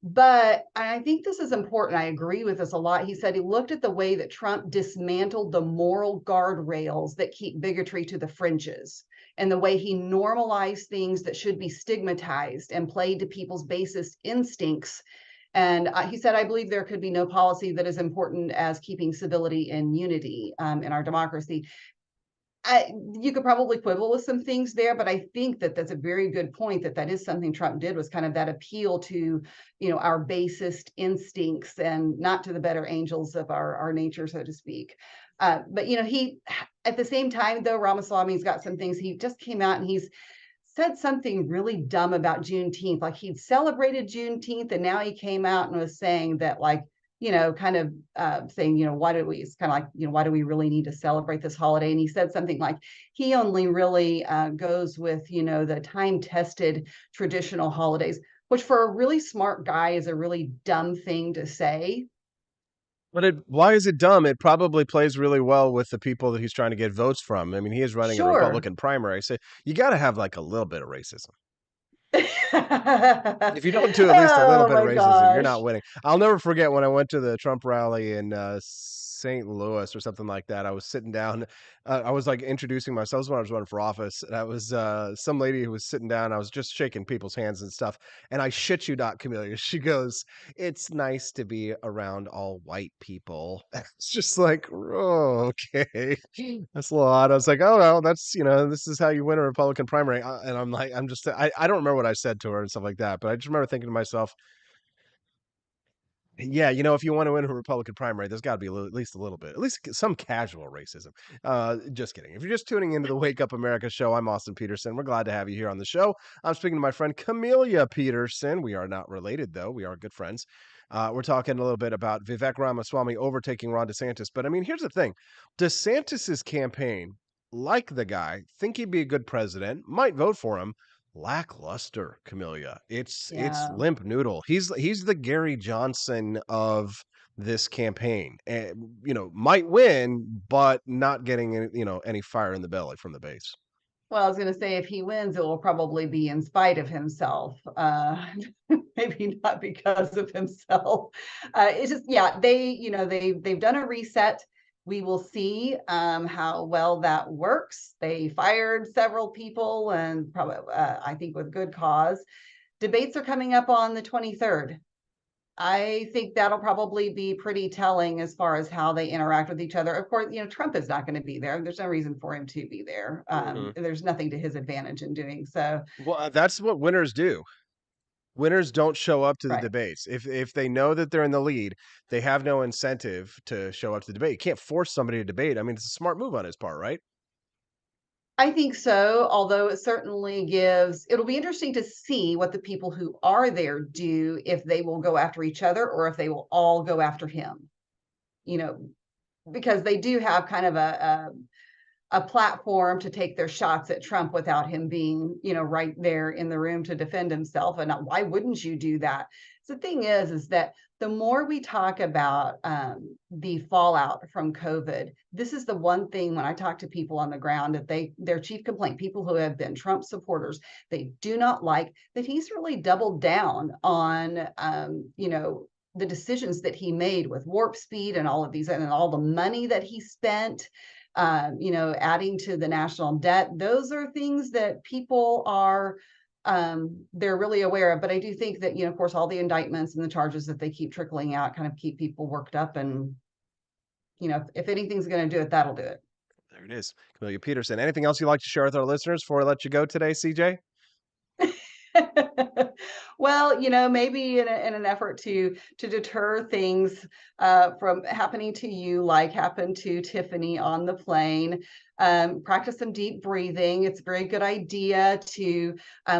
But I think this is important. I agree with this a lot. He said he looked at the way that Trump dismantled the moral guardrails that keep bigotry to the fringes, and the way he normalized things that should be stigmatized and played to people's basest instincts. And he said, I believe there could be no policy that is important as keeping civility and unity in our democracy. You could probably quibble with some things there, but I think that that's a very good point, that is something Trump did, was kind of that appeal to, our basest instincts and not to the better angels of our nature, so to speak. But, he, at the same time, though, Ramaswamy's got some things. He just came out and he's said something really dumb about Juneteenth. Like, he'd celebrated Juneteenth, and now he came out and was saying that, like, kind of saying, why do we, it's kind of like, why do we really need to celebrate this holiday? And he said something like, he only really goes with, the time-tested traditional holidays, which for a really smart guy is a really dumb thing to say. But why is it dumb? It probably plays really well with the people that he's trying to get votes from. I mean, he is running a Sure. Republican primary, so you got to have like a little bit of racism. If you don't do at least a little Oh bit of my racism, you're not gosh. winning. I'll never forget when I went to the Trump rally in St. Louis or something like that. I was sitting down. I was like introducing myself when I was running for office, and I was some lady who was sitting down. I was just shaking people's hands and stuff. And I shit you not, Camelia. She goes, "It's nice to be around all white people." It's just like, oh, okay, that's a lot. I was like, oh well, that's this is how you win a Republican primary. And I'm like, I don't remember what I said to her and stuff like that, but I just remember thinking to myself, yeah, if you want to win a Republican primary, there's got to be at least a little bit, at least some casual racism. Just kidding. If you're just tuning into the Wake Up America show, I'm Austin Peterson. We're glad to have you here on the show. I'm speaking to my friend Camelia Peterson. We are not related, though. We are good friends. We're talking a little bit about Vivek Ramaswamy overtaking Ron DeSantis. But I mean, here's the thing. DeSantis's campaign, like the guy, think he'd be a good president, might vote for him. Lackluster, Camelia. It's limp noodle. He's the Gary Johnson of this campaign, and might win, but not getting any fire in the belly from the base. Well, I was going to say, if he wins, it will probably be in spite of himself. Maybe not because of himself. It's just, they've done a reset. We will see how well that works. They fired several people, and probably, I think, with good cause. Debates are coming up on the 23rd. I think that'll probably be pretty telling as far as how they interact with each other. Of course, Trump is not going to be there. There's no reason for him to be there. There's nothing to his advantage in doing so. Well, that's what winners do. Winners don't show up to the Right. debates. If they know that they're in the lead, they have no incentive to show up to the debate. You can't force somebody to debate. I mean, it's a smart move on his part, right? I think so, although it certainly it'll be interesting to see what the people who are there do, if they will go after each other or if they will all go after him. Because they do have kind of a platform to take their shots at Trump without him being, right there in the room to defend himself. And why wouldn't you do that? So the thing is that the more we talk about the fallout from COVID, this is the one thing when I talk to people on the ground that their chief complaint, people who have been Trump supporters, they do not like that he's really doubled down on, the decisions that he made with warp speed and all of these, and all the money that he spent, adding to the national debt. Those are things that people are they're really aware of. But I do think that, of course, all the indictments and the charges that they keep trickling out kind of keep people worked up. And, if anything's going to do it, that'll do it. There it is. Camelia Peterson. Anything else you'd like to share with our listeners before I let you go today, CJ? Well, maybe in an effort to deter things from happening to you, like happened to Tiffany on the plane, practice some deep breathing. It's a very good idea to,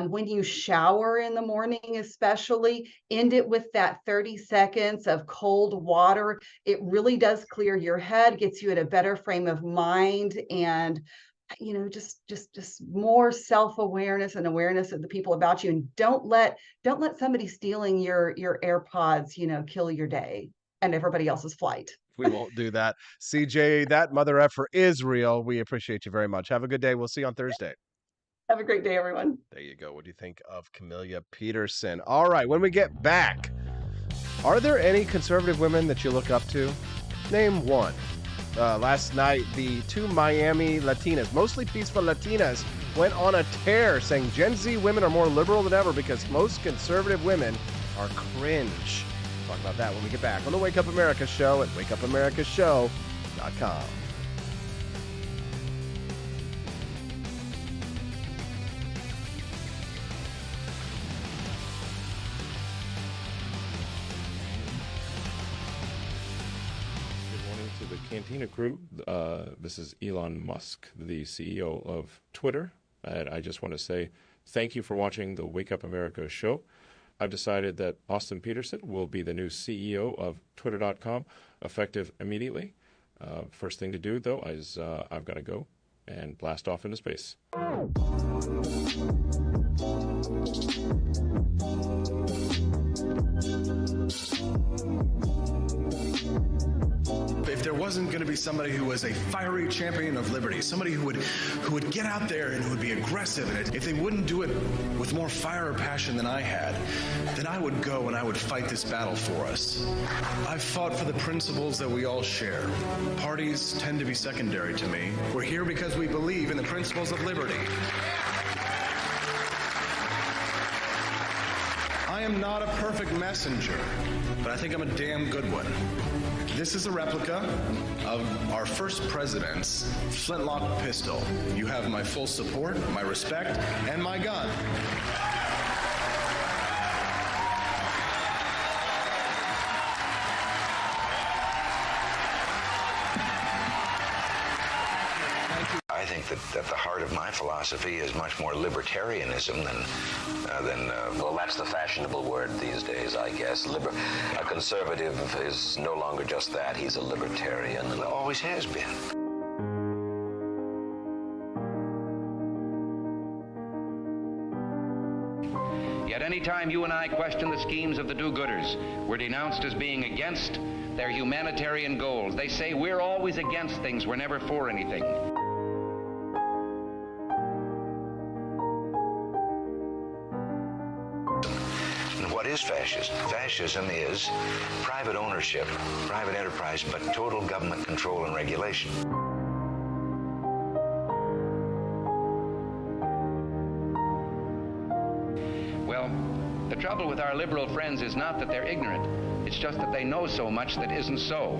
when you shower in the morning, especially, end it with that 30 seconds of cold water. It really does clear your head, gets you in a better frame of mind, and just more self-awareness and awareness of the people about you. And don't let somebody stealing your AirPods, kill your day and everybody else's flight. We won't do that. CJ, that mother effer is real. We appreciate you very much. Have a good day. We'll see you on Thursday. Have a great day, everyone. There you go. What do you think of Camelia Peterson? All right, when we get back, are there any conservative women that you look up to? Name one. Last night, the two Miami Latinas, mostly peaceful Latinas, went on a tear saying Gen Z women are more liberal than ever because most conservative women are cringe. We'll talk about that when we get back on the Wake Up America show at wakeupamericashow.com. Cantina crew, this is Elon Musk, the CEO of Twitter, and I just want to say thank you for watching the Wake Up America show. I've decided that Austin Peterson will be the new CEO of Twitter.com, effective immediately. First thing to do, though, is I've got to go and blast off into space. If there wasn't going to be somebody who was a fiery champion of liberty, somebody who would get out there and who would be aggressive, and if they wouldn't do it with more fire or passion than I had, then I would go and I would fight this battle for us. I've fought for the principles that we all share. Parties tend to be secondary to me. We're here because we believe in the principles of liberty. I am not a perfect messenger, but I think I'm a damn good one. This is a replica of our first president's flintlock pistol. You have my full support, my respect, and my gun. I think that the heart of my philosophy is much more libertarianism than well, that's the fashionable word these days, I guess. A conservative is no longer just that. He's a libertarian and always has been. Yet any time you and I question the schemes of the do-gooders, we're denounced as being against their humanitarian goals. They say we're always against things, we're never for anything. What is fascism? Fascism is private ownership, private enterprise, but total government control and regulation. Well, the trouble with our liberal friends is not that they're ignorant. It's just that they know so much that isn't so.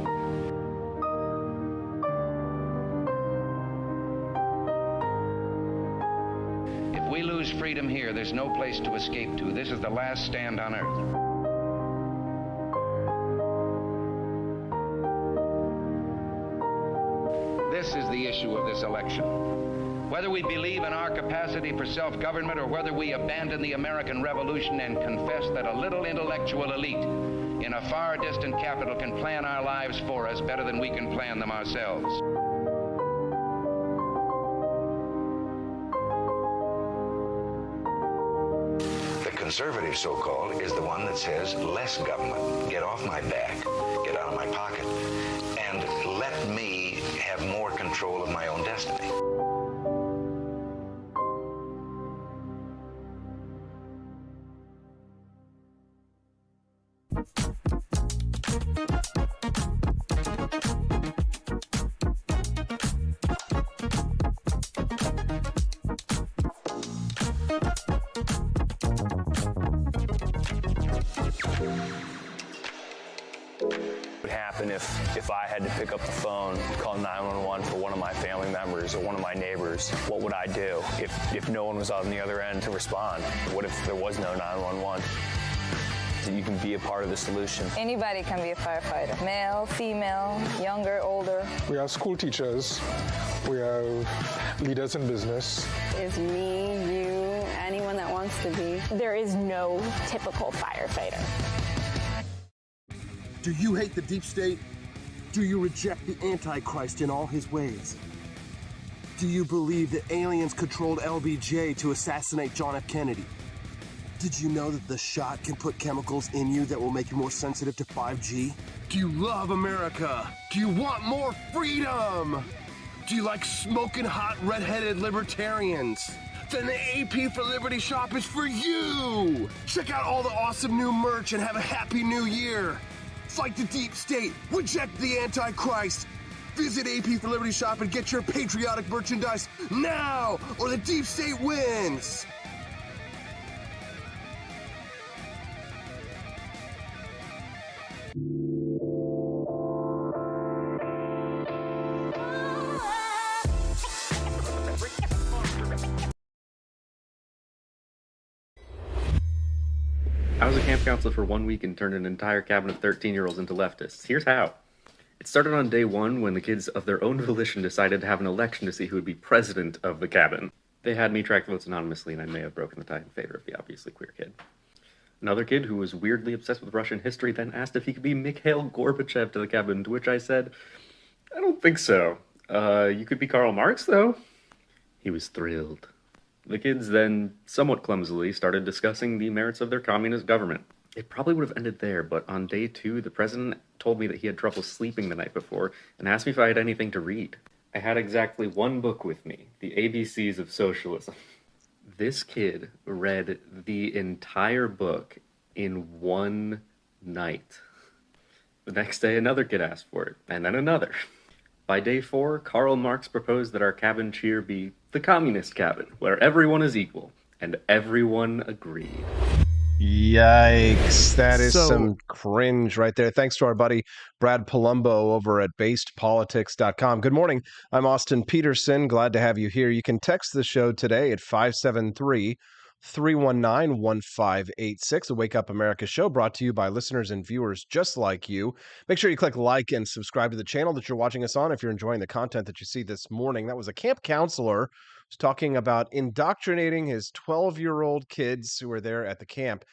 If we lose freedom here, there's no place to escape to. This is the last stand on earth. This is the issue of this election. Whether we believe in our capacity for self-government or whether we abandon the American Revolution and confess that a little intellectual elite in a far distant capital can plan our lives for us better than we can plan them ourselves. The conservative, so-called, is the one that says less government, get off my back, get out of my pocket, and let me have more control of my own destiny. happen if I had to pick up the phone, call 911 for one of my family members or one of my neighbors? What would I do if no one was on the other end to respond? What if there was no 911? You can be a part of the solution. Anybody can be a firefighter. Male, female, younger, older. We have school teachers. We have leaders in business. It's me, you, anyone that wants to be. There is no typical firefighter. Do you hate the deep state? Do you reject the Antichrist in all his ways? Do you believe that aliens controlled LBJ to assassinate John F. Kennedy? Did you know that the shot can put chemicals in you that will make you more sensitive to 5G? Do you love America? Do you want more freedom? Do you like smoking hot red-headed libertarians? Then the AP for Liberty shop is for you! Check out all the awesome new merch and have a happy new year! Fight the deep state, reject the Antichrist! Visit AP for Liberty shop and get your patriotic merchandise now, or the deep state wins! I was a camp counselor for 1 week and turned an entire cabin of 13-year-olds into leftists. Here's how. It started on day one when the kids of their own volition decided to have an election to see who would be president of the cabin. They had me track votes anonymously, and I may have broken the tie in favor of the obviously queer kid. Another kid who was weirdly obsessed with Russian history then asked if he could be Mikhail Gorbachev to the cabin, to which I said, I don't think so. You could be Karl Marx, though. He was thrilled. The kids then, somewhat clumsily, started discussing the merits of their communist government. It probably would have ended there, but on day 2, the president told me that he had trouble sleeping the night before and asked me if I had anything to read. I had exactly one book with me, The ABCs of Socialism. This kid read the entire book in one night. The next day, another kid asked for it, and then another. By day 4, Karl Marx proposed that our cabin cheer be the communist cabin, where everyone is equal, and everyone agreed. Yikes. That is some cringe right there. Thanks to our buddy Brad Palumbo over at basedpolitics.com. Good morning. I'm Austin Peterson. Glad to have you here. You can text the show today at 573-319-1586. The Wake Up America show brought to you by listeners and viewers just like you. Make sure you click like and subscribe to the channel that you're watching us on if you're enjoying the content that you see this morning. That was a camp counselor who's talking about indoctrinating his 12-year-old kids who were there at the camp.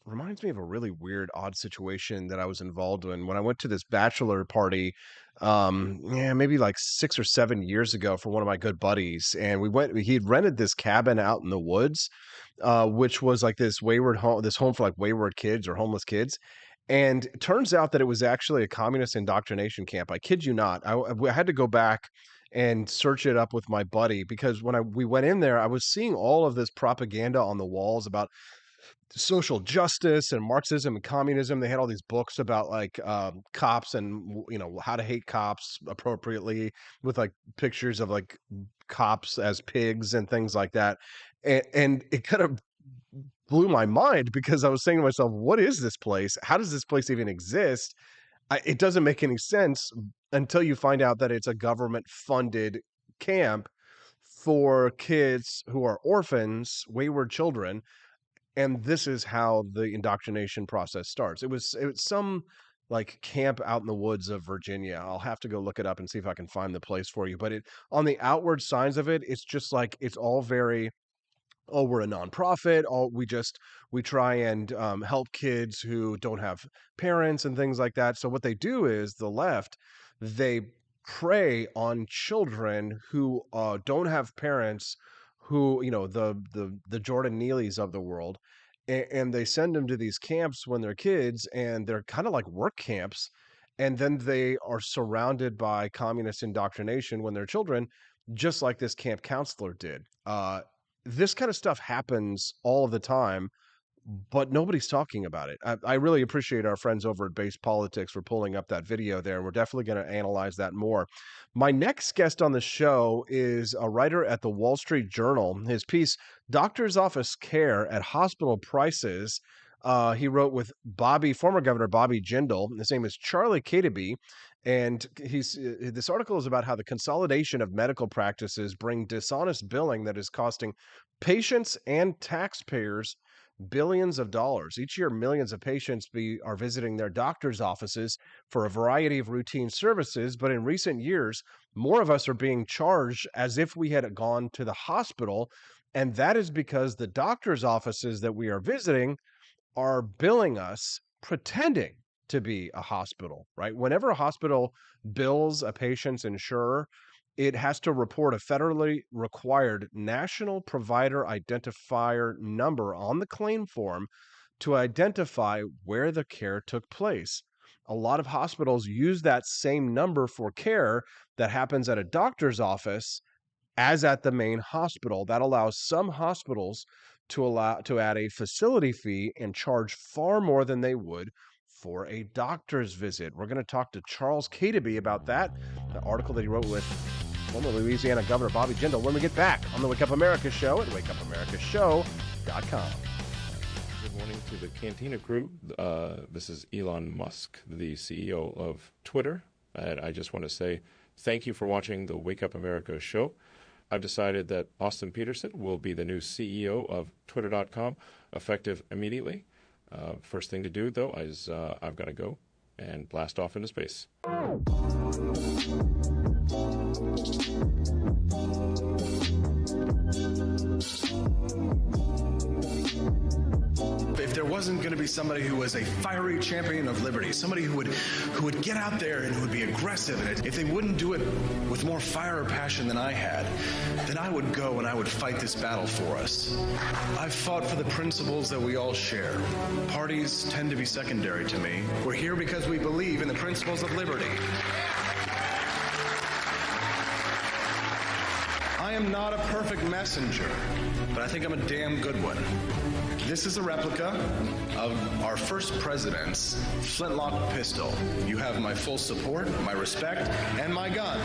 Reminds me of a really weird, odd situation that I was involved in when I went to this bachelor party, maybe like 6 or 7 years ago for one of my good buddies. And he'd rented this cabin out in the woods, which was like this home for like wayward kids or homeless kids. And it turns out that it was actually a communist indoctrination camp. I kid you not. I had to go back and search it up with my buddy because when we went in there, I was seeing all of this propaganda on the walls about social justice and Marxism and communism. They had all these books about like cops and how to hate cops appropriately with like pictures of like cops as pigs and things like that. And it kind of blew my mind because I was saying to myself, what is this place? How does this place even exist? It doesn't make any sense until you find out that it's a government funded camp for kids who are orphans, wayward children. And this is how the indoctrination process starts. It was some like camp out in the woods of Virginia. I'll have to go look it up and see if I can find the place for you. But on the outward signs of it, it's just like it's all very, oh, we're a nonprofit. We try and help kids who don't have parents and things like that. So what they do is the left, they prey on children who don't have parents, who the Jordan Neelys of the world, and they send them to these camps when they're kids, and they're kind of like work camps, and then they are surrounded by communist indoctrination when they're children, just like this camp counselor did. This kind of stuff happens all of the time, but nobody's talking about it. I really appreciate our friends over at Base Politics for pulling up that video there. And we're definitely going to analyze that more. My next guest on the show is a writer at the Wall Street Journal. His piece, Doctor's Office Care at Hospital Prices, He wrote with former Governor Bobby Jindal. His name is Charlie Katebi, and this article is about how the consolidation of medical practices bring dishonest billing that is costing patients and taxpayers billions of dollars. Each year, millions of patients are visiting their doctor's offices for a variety of routine services, but in recent years, more of us are being charged as if we had gone to the hospital, and that is because the doctor's offices that we are visiting are billing us pretending to be a hospital, right? Whenever a hospital bills a patient's insurer, it has to report a federally required national provider identifier number on the claim form to identify where the care took place. A lot of hospitals use that same number for care that happens at a doctor's office as at the main hospital. That allows some hospitals to add a facility fee and charge far more than they would for a doctor's visit. We're going to talk to Charles Katebi about that, the article that he wrote with former Louisiana Governor Bobby Jindal, when we get back on the Wake Up America Show at wakeupAmericaShow.com. Good morning to the Cantina crew. This is Elon Musk, the CEO of Twitter. And I just want to say thank you for watching the Wake Up America Show. I've decided that Austin Peterson will be the new CEO of Twitter.com, effective immediately. First thing to do, though, is I've got to go and blast off into space. If there wasn't going to be somebody who was a fiery champion of liberty, somebody who would get out there and who would be aggressive, and if they wouldn't do it with more fire or passion than I had, then I would go and I would fight this battle for us. I've fought for the principles that we all share. Parties tend to be secondary to me. We're here because we believe in the principles of liberty. I am not a perfect messenger, but I think I'm a damn good one. This is a replica of our first president's flintlock pistol. You have my full support, my respect, and my gun.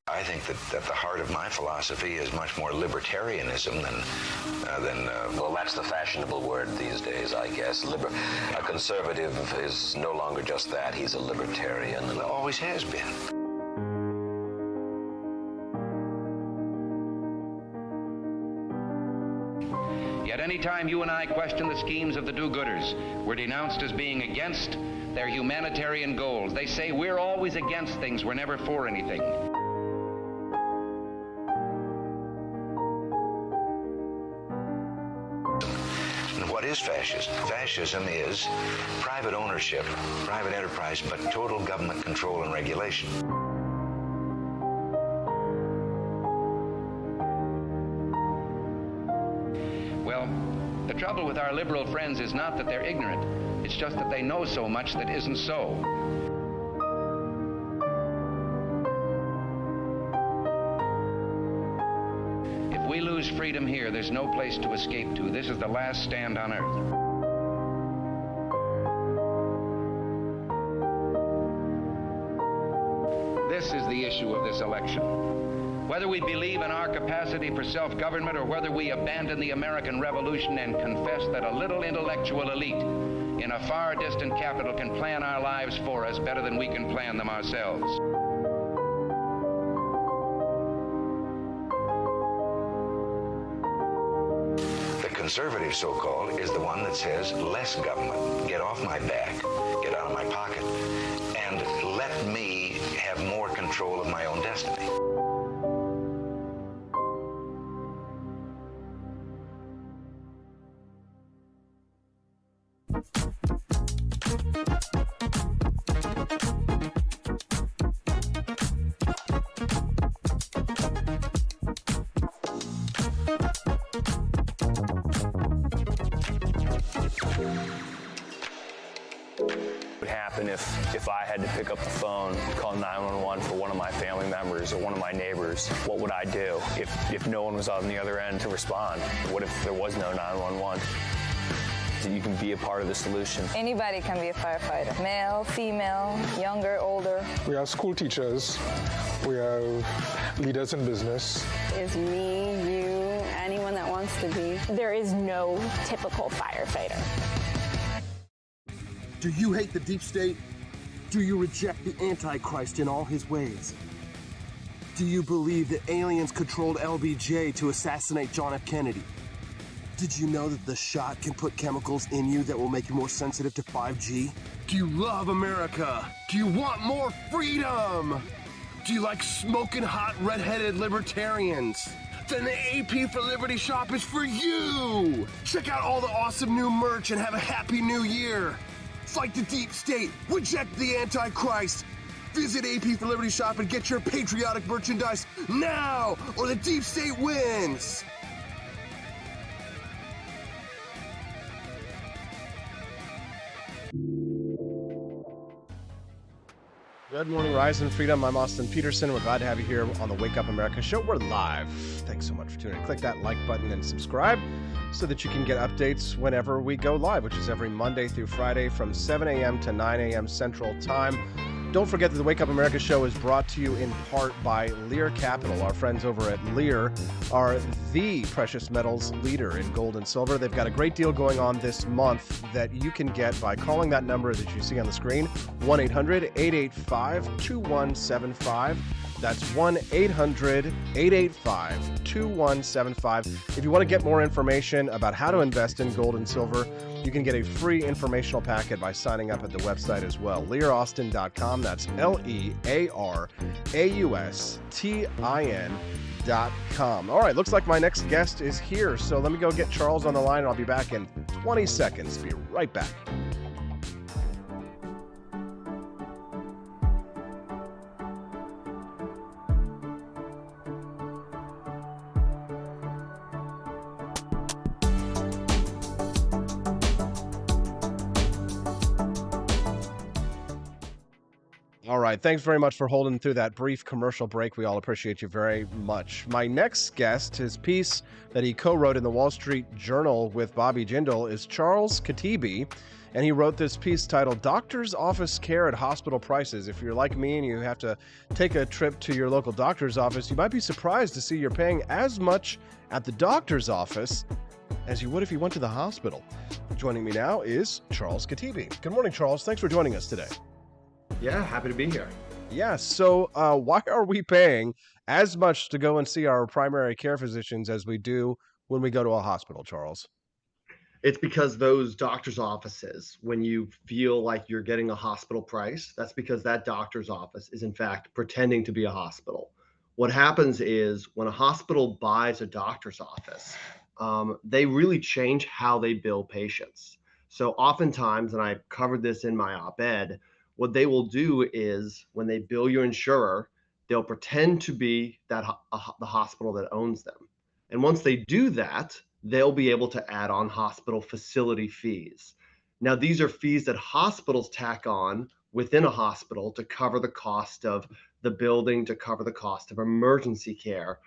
I think that at the heart of my philosophy is much more libertarianism than well, that's the fashionable word these days, I guess. A conservative is no longer just that. He's a libertarian and always has been. Yet any time you and I question the schemes of the do-gooders, we're denounced as being against their humanitarian goals. They say we're always against things, we're never for anything. What is fascism? Fascism is private ownership, private enterprise, but total government control and regulation. Well, the trouble with our liberal friends is not that they're ignorant. It's just that they know so much that isn't so. If we lose freedom here, there's no place to escape to. This is the last stand on earth. This is the issue of this election. Whether we believe in our capacity for self-government or whether we abandon the American Revolution and confess that a little intellectual elite in a far distant capital can plan our lives for us better than we can plan them ourselves. The conservative, so-called, is the one that says less government, get off my back, get out of my pocket, and let me have more control of my own destiny. If I had to pick up the phone, call 911 for one of my family members or one of my neighbors, what would I do if no one was on the other end to respond? What if there was no 911? You can be a part of the solution. Anybody can be a firefighter. Male, female, younger, older. We have school teachers. We have leaders in business. Is me, you, anyone that wants to be. There is no typical firefighter. Do you hate the deep state? Do you reject the Antichrist in all his ways? Do you believe that aliens controlled LBJ to assassinate John F. Kennedy? Did you know that the shot can put chemicals in you that will make you more sensitive to 5G? Do you love America? Do you want more freedom? Do you like smoking hot red-headed libertarians? Then the AP for Liberty shop is for you! Check out all the awesome new merch and have a happy new year! Fight the deep state, reject the Antichrist! Visit AP for Liberty shop and get your patriotic merchandise now, or the deep state wins! Good morning, Rise and Freedom. I'm Austin Peterson. We're glad to have you here on the Wake Up America show. We're live. Thanks so much for tuning in. Click that like button and subscribe so that you can get updates whenever we go live, which is every Monday through Friday from 7 a.m. to 9 a.m. Central Time. Don't forget that the Wake Up America show is brought to you in part by Lear Capital. Our friends over at Lear are the precious metals leader in gold and silver. They've got a great deal going on this month that you can get by calling that number that you see on the screen, 1-800-885-2175. That's 1-800-885-2175. If you want to get more information about how to invest in gold and silver, you can get a free informational packet by signing up at the website as well, learaustin.com. That's LearAustin.com. All right, looks like my next guest is here, so let me go get Charles on the line, and I'll be back in 20 seconds. Be right back. All right. Thanks very much for holding through that brief commercial break. We all appreciate you very much. My next guest, his piece that he co-wrote in the Wall Street Journal with Bobby Jindal, is Charles Katebi. And he wrote this piece titled Doctor's Office Care at Hospital Prices. If you're like me and you have to take a trip to your local doctor's office, you might be surprised to see you're paying as much at the doctor's office as you would if you went to the hospital. Joining me now is Charles Katebi. Good morning, Charles. Thanks for joining us today. Yeah, happy to be here. Yeah, so why are we paying as much to go and see our primary care physicians as we do when we go to a hospital, Charles? It's because those doctor's offices, when you feel like you're getting a hospital price, that's because that doctor's office is in fact pretending to be a hospital. What happens is when a hospital buys a doctor's office, they really change how they bill patients. So oftentimes, and I covered this in my op-ed, what they will do is when they bill your insurer, they'll pretend to be the hospital that owns them. And once they do that, they'll be able to add on hospital facility fees. Now, these are fees that hospitals tack on within a hospital to cover the cost of the building, to cover the cost of emergency care.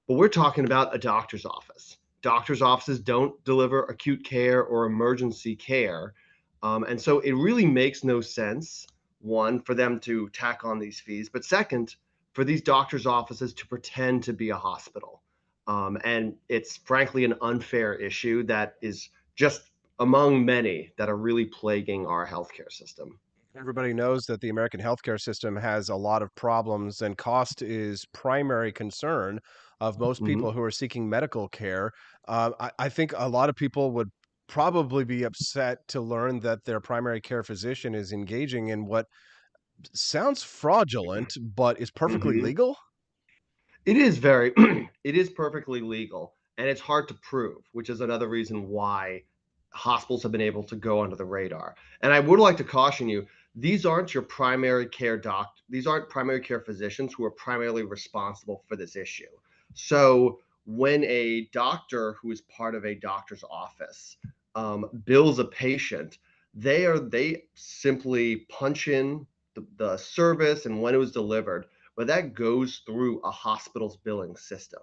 But we're talking about a doctor's office. Doctor's offices don't deliver acute care or emergency care. And so it really makes no sense, one, for them to tack on these fees, but second, for these doctors' offices to pretend to be a hospital. And it's frankly an unfair issue that is just among many that are really plaguing our healthcare system. Everybody knows that the American healthcare system has a lot of problems, and cost is primary concern of most people who are seeking medical care. I think a lot of people would probably be upset to learn that their primary care physician is engaging in what sounds fraudulent, but is perfectly legal. It is it is perfectly legal, and it's hard to prove, which is another reason why hospitals have been able to go under the radar. And I would like to caution you, these aren't your primary care these aren't primary care physicians who are primarily responsible for this issue. So when a doctor who is part of a doctor's office bills a patient, they simply punch in the service and when it was delivered, but that goes through a hospital's billing system.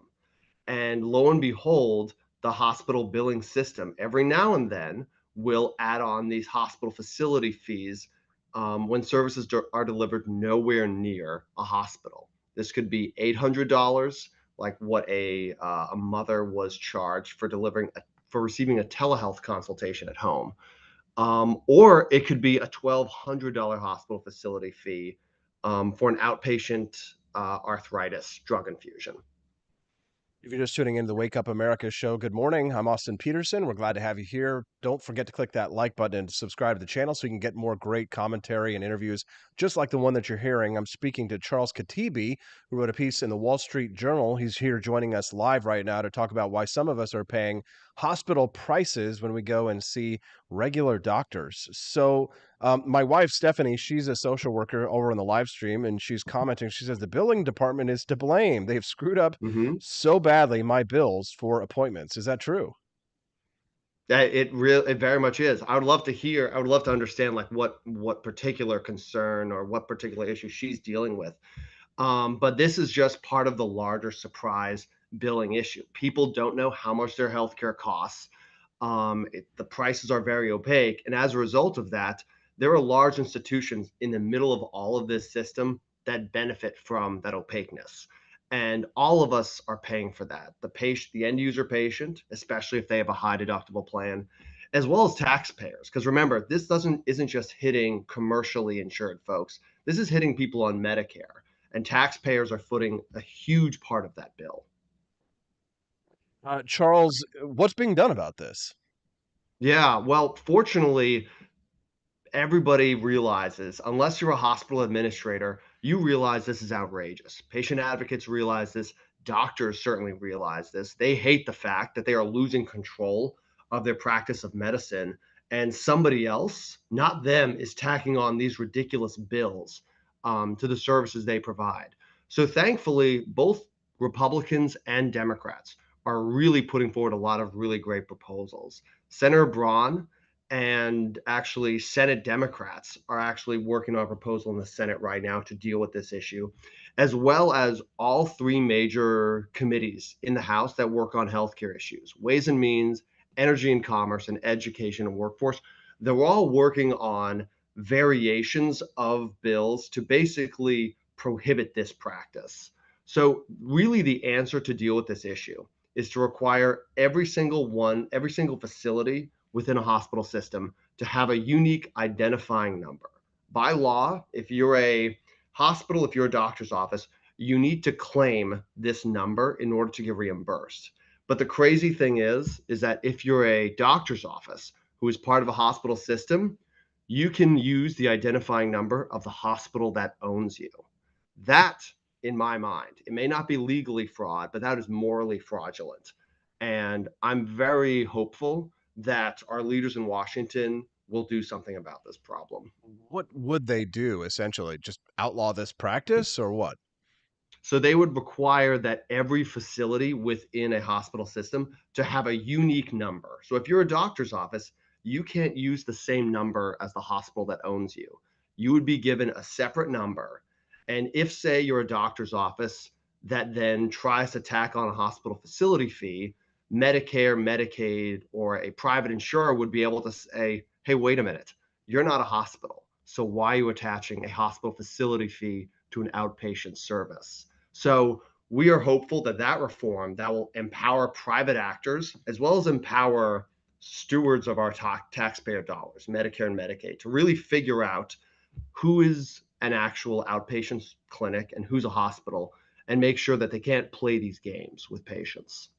And lo and behold, the hospital billing system every now and then will add on these hospital facility fees when services are delivered nowhere near a hospital. This could be $800, like what a mother was charged for receiving a telehealth consultation at home. Or it could be a $1,200 hospital facility fee for an outpatient arthritis drug infusion. If you're just tuning into the Wake Up America show, good morning. I'm Austin Peterson. We're glad to have you here. Don't forget to click that like button and subscribe to the channel so you can get more great commentary and interviews just like the one that you're hearing. I'm speaking to Charles Katebi, who wrote a piece in the Wall Street Journal. He's here joining us live right now to talk about why some of us are paying hospital prices when we go and see regular doctors. So my wife, Stephanie, she's a social worker over on the live stream, and she's commenting. She says the billing department is to blame. They've screwed up so badly my bills for appointments. Is that true? It very much is. I would love to understand like what particular concern or what particular issue she's dealing with. But this is just part of the larger surprise billing issue. People don't know how much their healthcare costs. The prices are very opaque. And as a result of that, there are large institutions in the middle of all of this system that benefit from that opaqueness. And all of us are paying for that. The patient, the end user patient, especially if they have a high deductible plan, as well as taxpayers. Because remember, this isn't just hitting commercially insured folks. This is hitting people on Medicare. And taxpayers are footing a huge part of that bill. Charles, what's being done about this? Yeah, well, fortunately, everybody realizes, unless you're a hospital administrator, you realize this is outrageous. Patient advocates realize this. Doctors certainly realize this. They hate the fact that they are losing control of their practice of medicine, and somebody else, not them, is tacking on these ridiculous bills to the services they provide. So thankfully, both Republicans and Democrats are really putting forward a lot of really great proposals. Senator Braun and actually Senate Democrats are actually working on a proposal in the Senate right now to deal with this issue, as well as all three major committees in the House that work on healthcare issues: Ways and Means, Energy and Commerce, and Education and Workforce. They're all working on variations of bills to basically prohibit this practice. So really the answer to deal with this issue is to require every single facility within a hospital system to have a unique identifying number. By law, if you're a hospital, if you're a doctor's office, you need to claim this number in order to get reimbursed. But the crazy thing is that if you're a doctor's office who is part of a hospital system, you can use the identifying number of the hospital that owns you. That, in my mind, it may not be legally fraud, but that is morally fraudulent. And I'm very hopeful that our leaders in Washington will do something about this problem. What would they do, essentially? Just outlaw this practice or what? So they would require that every facility within a hospital system to have a unique number. So if you're a doctor's office, you can't use the same number as the hospital that owns you. You would be given a separate number. And if, say, you're a doctor's office that then tries to tack on a hospital facility fee, Medicare, Medicaid, or a private insurer would be able to say, hey, wait a minute, you're not a hospital. So why are you attaching a hospital facility fee to an outpatient service? So we are hopeful that reform that will empower private actors as well as empower stewards of our taxpayer dollars, Medicare and Medicaid, to really figure out who is an actual outpatient clinic and who's a hospital, and make sure that they can't play these games with patients.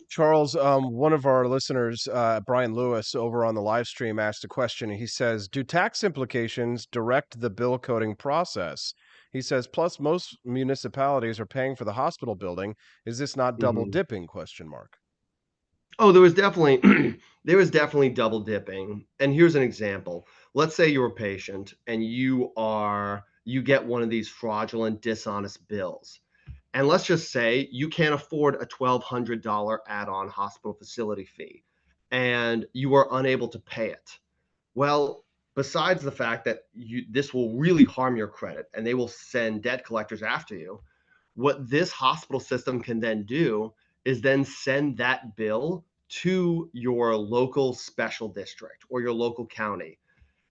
Charles, one of our listeners, Brian Lewis, over on the live stream asked a question. He says, do tax implications direct the bill coding process? He says, plus most municipalities are paying for the hospital building. Is this not double dipping? ? Oh, there was definitely double dipping. And here's an example. Let's say you're a patient and you get one of these fraudulent, dishonest bills. And let's just say you can't afford a $1,200 add-on hospital facility fee and you are unable to pay it. Well, besides the fact that this will really harm your credit and they will send debt collectors after you, what this hospital system can then do is then send that bill to your local special district or your local county.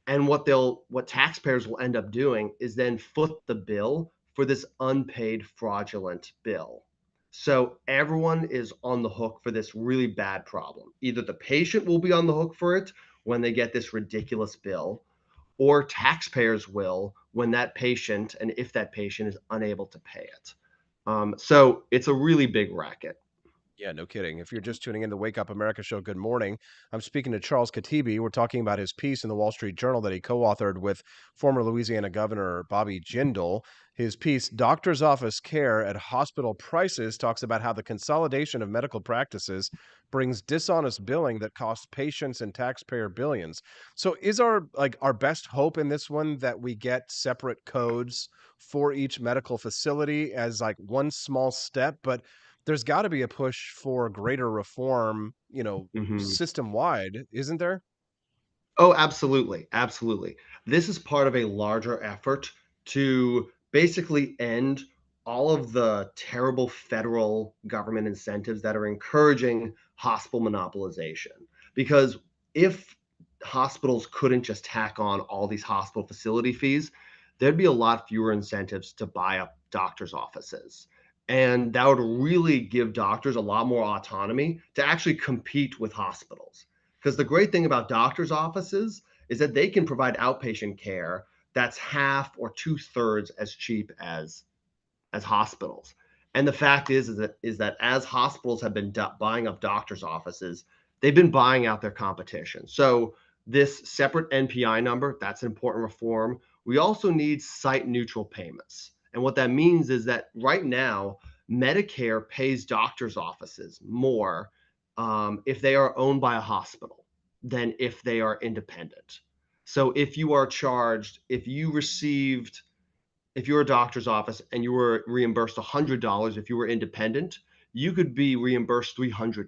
And what taxpayers will end up doing is then foot the bill for this unpaid fraudulent bill. So everyone is on the hook for this really bad problem. Either the patient will be on the hook for it when they get this ridiculous bill, or taxpayers will when that patient, and if that patient is unable to pay it. So it's a really big racket. Yeah, no kidding. If you're just tuning in to Wake Up America show, good morning. I'm speaking to Charles Katebi. We're talking about his piece in the Wall Street Journal that he co-authored with former Louisiana Governor Bobby Jindal. His piece, Doctor's Office Care at Hospital Prices, talks about how the consolidation of medical practices brings dishonest billing that costs patients and taxpayer billions. So is our best hope in this one that we get separate codes for each medical facility as like one small step? But there's got to be a push for greater reform, Mhm. system-wide, isn't there? Oh, absolutely. Absolutely. This is part of a larger effort to basically end all of the terrible federal government incentives that are encouraging hospital monopolization. Because if hospitals couldn't just tack on all these hospital facility fees, there'd be a lot fewer incentives to buy up doctors' offices. And that would really give doctors a lot more autonomy to actually compete with hospitals. Because the great thing about doctors' offices is that they can provide outpatient care that's half or two-thirds as cheap as hospitals. And the fact is that as hospitals have been buying up doctors' offices, they've been buying out their competition. So this separate NPI number, that's an important reform. We also need site neutral payments. And what that means is that right now, Medicare pays doctors' offices more if they are owned by a hospital than if they are independent. So if you are charged, if you're a doctor's office and you were reimbursed $100 if you were independent, you could be reimbursed $300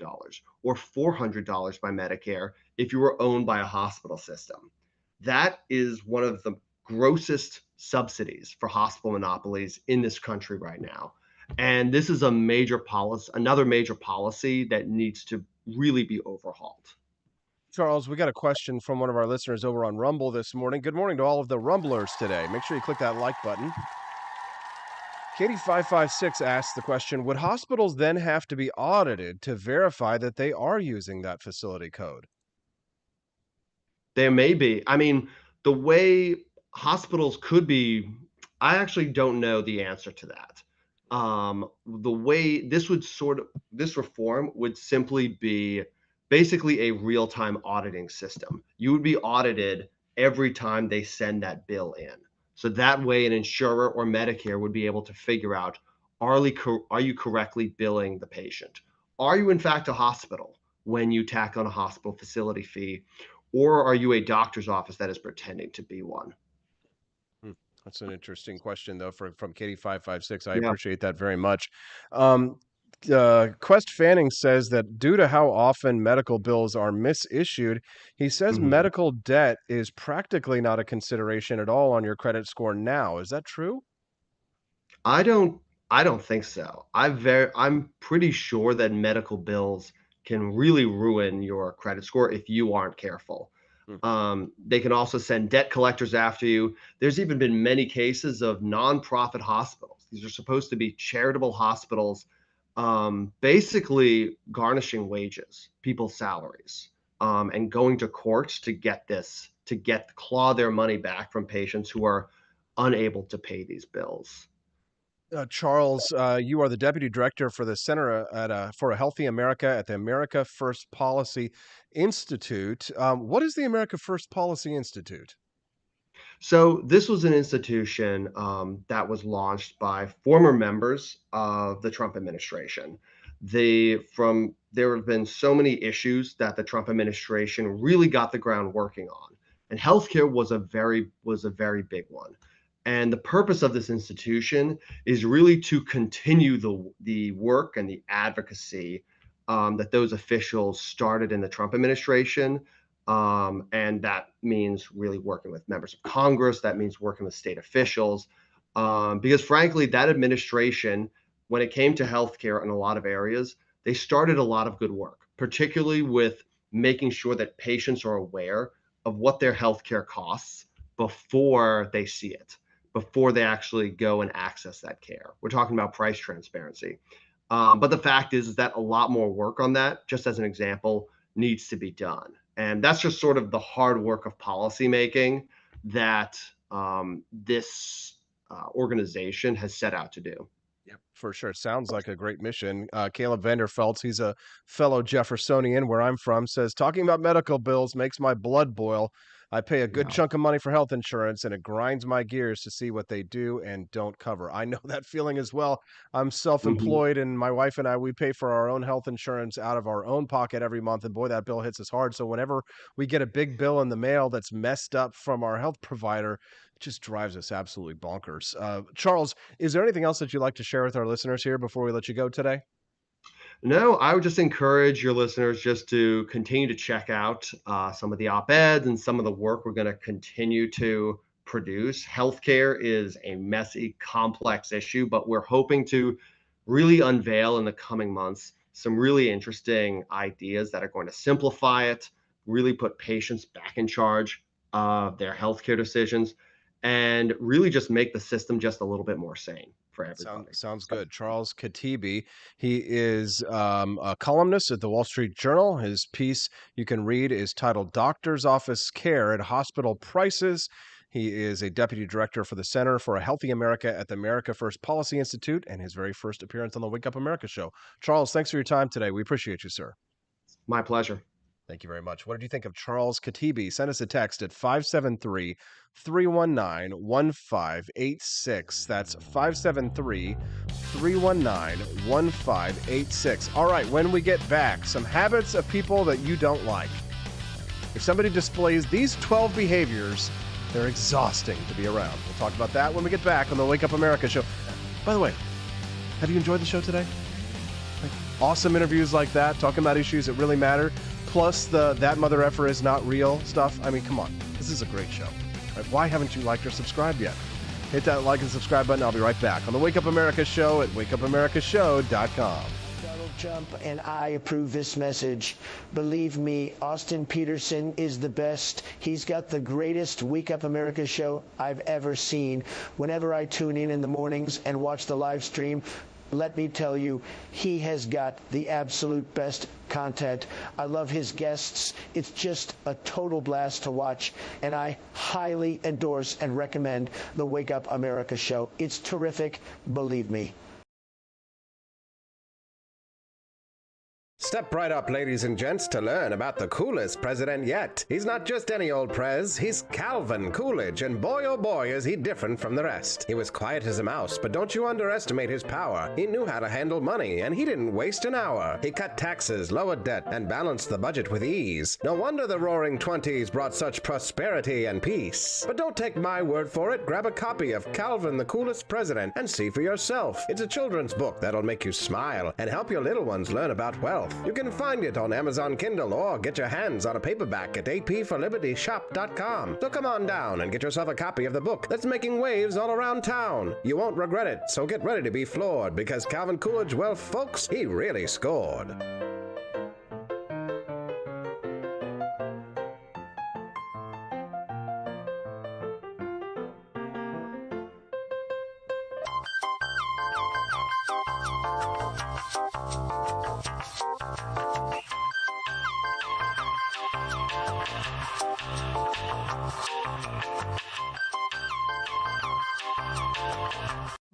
or $400 by Medicare if you were owned by a hospital system. That is one of the grossest subsidies for hospital monopolies in this country right now. And this is another major policy that needs to really be overhauled. Charles, we got a question from one of our listeners over on Rumble this morning. Good morning to all of the Rumblers today. Make sure you click that like button. Katie556 asks the question, would hospitals then have to be audited to verify that they are using that facility code? There may be. I mean, the way hospitals could be, I actually don't know the answer to that. The way this reform would simply be basically a real-time auditing system. You would be audited every time they send that bill in. So that way an insurer or Medicare would be able to figure out, are you correctly billing the patient? Are you in fact a hospital when you tack on a hospital facility fee? Or are you a doctor's office that is pretending to be one? That's an interesting question, though, from Katie556. I Yeah. appreciate that very much. Quest Fanning says that due to how often medical bills are misissued, he says medical debt is practically not a consideration at all on your credit score now. Is that true? I don't think so. I'm pretty sure that medical bills can really ruin your credit score if you aren't careful. They can also send debt collectors after you. There's even been many cases of nonprofit hospitals. These are supposed to be charitable hospitals, basically garnishing wages, people's salaries, and going to courts to claw their money back from patients who are unable to pay these bills. Charles, you are the deputy director for the Center for a Healthy America at the America First Policy Institute. What is the America First Policy Institute? So this was an institution that was launched by former members of the Trump administration. There have been so many issues that the Trump administration really got the ground working on, and healthcare was a very big one. And the purpose of this institution is really to continue the work and the advocacy that those officials started in the Trump administration. And that means really working with members of Congress. That means working with state officials. Because frankly, that administration, when it came to healthcare in a lot of areas, they started a lot of good work. particularly with making sure that patients are aware of what their healthcare costs before they see it, before they actually go and access that care. We're talking about price transparency. But the fact is that a lot more work on that, just as an example, needs to be done. And that's just sort of the hard work of policymaking that this organization has set out to do. Yep, for sure. Sounds like a great mission. Caleb Vanderfeltz, he's a fellow Jeffersonian where I'm from, says, talking about medical bills makes my blood boil. I pay a good chunk of money for health insurance, and it grinds my gears to see what they do and don't cover. I know that feeling as well. I'm self-employed, and my wife and I, we pay for our own health insurance out of our own pocket every month, and boy, that bill hits us hard. So whenever we get a big bill in the mail that's messed up from our health provider, it just drives us absolutely bonkers. Charles, is there anything else that you'd like to share with our listeners here before we let you go today? No, I would just encourage your listeners just to continue to check out some of the op-eds and some of the work we're going to continue to produce. Healthcare is a messy, complex issue, but we're hoping to really unveil in the coming months some really interesting ideas that are going to simplify it, really put patients back in charge of their healthcare decisions, and really just make the system just a little bit more sane for everybody. Sounds good. Charles Katebi, he is a columnist at the Wall Street Journal. His piece you can read is titled Doctor's Office Care at Hospital Prices. He is a deputy director for the Center for a Healthy America at the America First Policy Institute, and his very first appearance on the Wake Up America show. Charles, thanks for your time today. We appreciate you, sir. My pleasure. Thank you very much. What did you think of Charles Katebi? Send us a text at 573-319-1586. That's 573-319-1586. All right, when we get back, some habits of people that you don't like. If somebody displays these 12 behaviors, they're exhausting to be around. We'll talk about that when we get back on the Wake Up America show. By the way, have you enjoyed the show today? Like, awesome interviews like that, talking about issues that really matter. Plus the That Mother Effer Is Not Real stuff. I mean, come on. This is a great show. Right? Why haven't you liked or subscribed yet? Hit that like and subscribe button. I'll be right back on the Wake Up America show at wakeupAmericaShow.com. Donald Trump and I approve this message. Believe me, Austin Peterson is the best. He's got the greatest Wake Up America show I've ever seen. Whenever I tune in the mornings and watch the live stream, let me tell you, he has got the absolute best content. I love his guests. It's just a total blast to watch, and I highly endorse and recommend the Wake Up America show. It's terrific, believe me. Step right up, ladies and gents, to learn about the coolest president yet. He's not just any old prez, he's Calvin Coolidge, and boy oh boy is he different from the rest. He was quiet as a mouse, but don't you underestimate his power. He knew how to handle money, and he didn't waste an hour. He cut taxes, lowered debt, and balanced the budget with ease. No wonder the Roaring Twenties brought such prosperity and peace. But don't take my word for it. Grab a copy of Calvin the Coolest President and see for yourself. It's a children's book that'll make you smile and help your little ones learn about wealth. You can find it on Amazon Kindle or get your hands on a paperback at apforlibertyshop.com. So come on down and get yourself a copy of the book that's making waves all around town. You won't regret it, so get ready to be floored because Calvin Coolidge, well, folks, he really scored.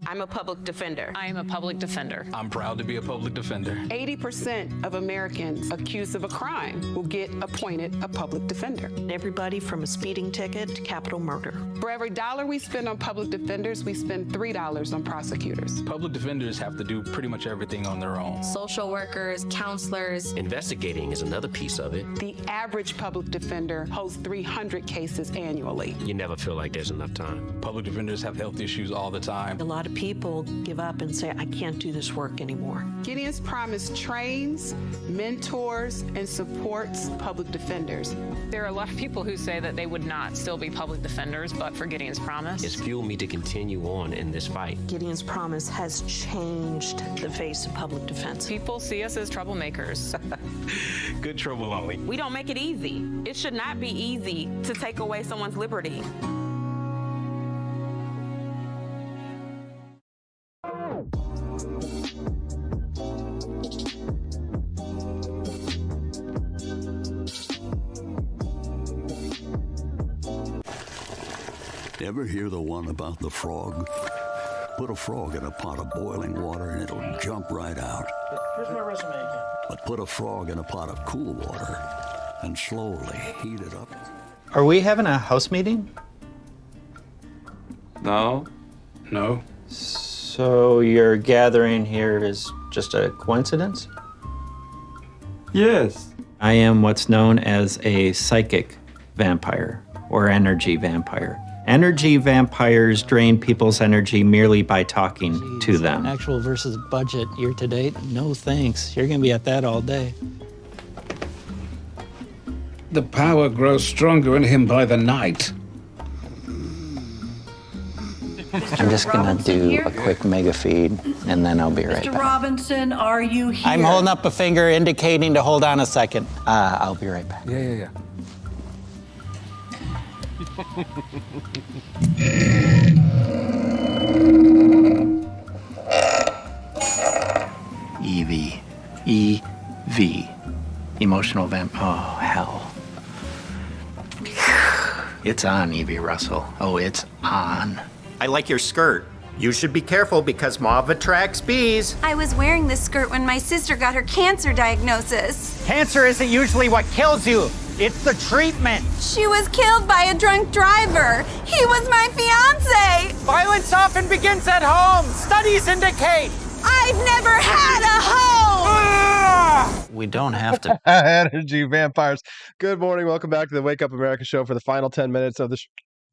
I'm a public defender. I am a public defender. I'm proud to be a public defender. 80% of Americans accused of a crime will get appointed a public defender. Everybody from a speeding ticket to capital murder. For every dollar we spend on public defenders, we spend $3 on prosecutors. Public defenders have to do pretty much everything on their own. Social workers, counselors. Investigating is another piece of it. The average public defender holds 300 cases annually. You never feel like there's enough time. Public defenders have health issues all the time. A lot of people give up and say, I can't do this work anymore. Gideon's Promise trains, mentors, and supports public defenders. There are a lot of people who say that they would not still be public defenders, but for Gideon's Promise. It's fueled me to continue on in this fight. Gideon's Promise has changed the face of public defense. People see us as troublemakers. Good trouble only. We don't make it easy. It should not be easy to take away someone's liberty. Ever hear the one about the frog? Put a frog in a pot of boiling water and it'll jump right out. Here's my resume again. But put a frog in a pot of cool water and slowly heat it up. Are we having a house meeting? No. No. So your gathering here is just a coincidence? Yes. I am what's known as a psychic vampire or energy vampire. Energy vampires drain people's energy merely by talking to them. Actual versus budget year to date? No thanks. You're going to be at that all day. The power grows stronger in him by the night. I'm just going to do a quick mega feed, and then I'll be right Mr. back. Robinson, are you here? I'm holding up a finger indicating to hold on a second. I'll be right back. Yeah. EV. EV. Emotional vamp. Oh, hell. It's on, Evie Russell. Oh, it's on. I like your skirt. You should be careful because mauve attracts bees. I was wearing this skirt when my sister got her cancer diagnosis. Cancer isn't usually what kills you. It's the treatment. She was killed by a drunk driver. He was my fiance. Violence often begins at home. Studies indicate. I've never had a home. We don't have to. Energy vampires. Good morning. Welcome back to the Wake Up America show for the final 10 minutes of the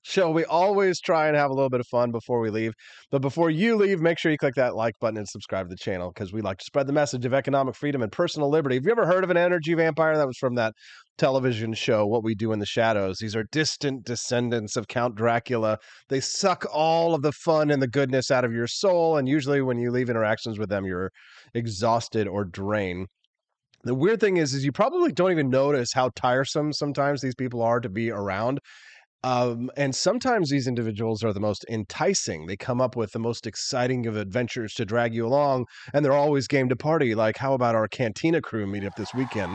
show. We always try and have a little bit of fun before we leave. But before you leave, make sure you click that like button and subscribe to the channel because we like to spread the message of economic freedom and personal liberty. Have you ever heard of an energy vampire? That was from that television show, What We Do in the Shadows. These are distant descendants of Count Dracula. They suck all of the fun and the goodness out of your soul. And usually when you leave interactions with them, you're exhausted or drained. The weird thing is you probably don't even notice how tiresome sometimes these people are to be around. And sometimes these individuals are the most enticing. They come up with the most exciting of adventures to drag you along, and they're always game to party. Like, how about our Cantina crew meet up this weekend?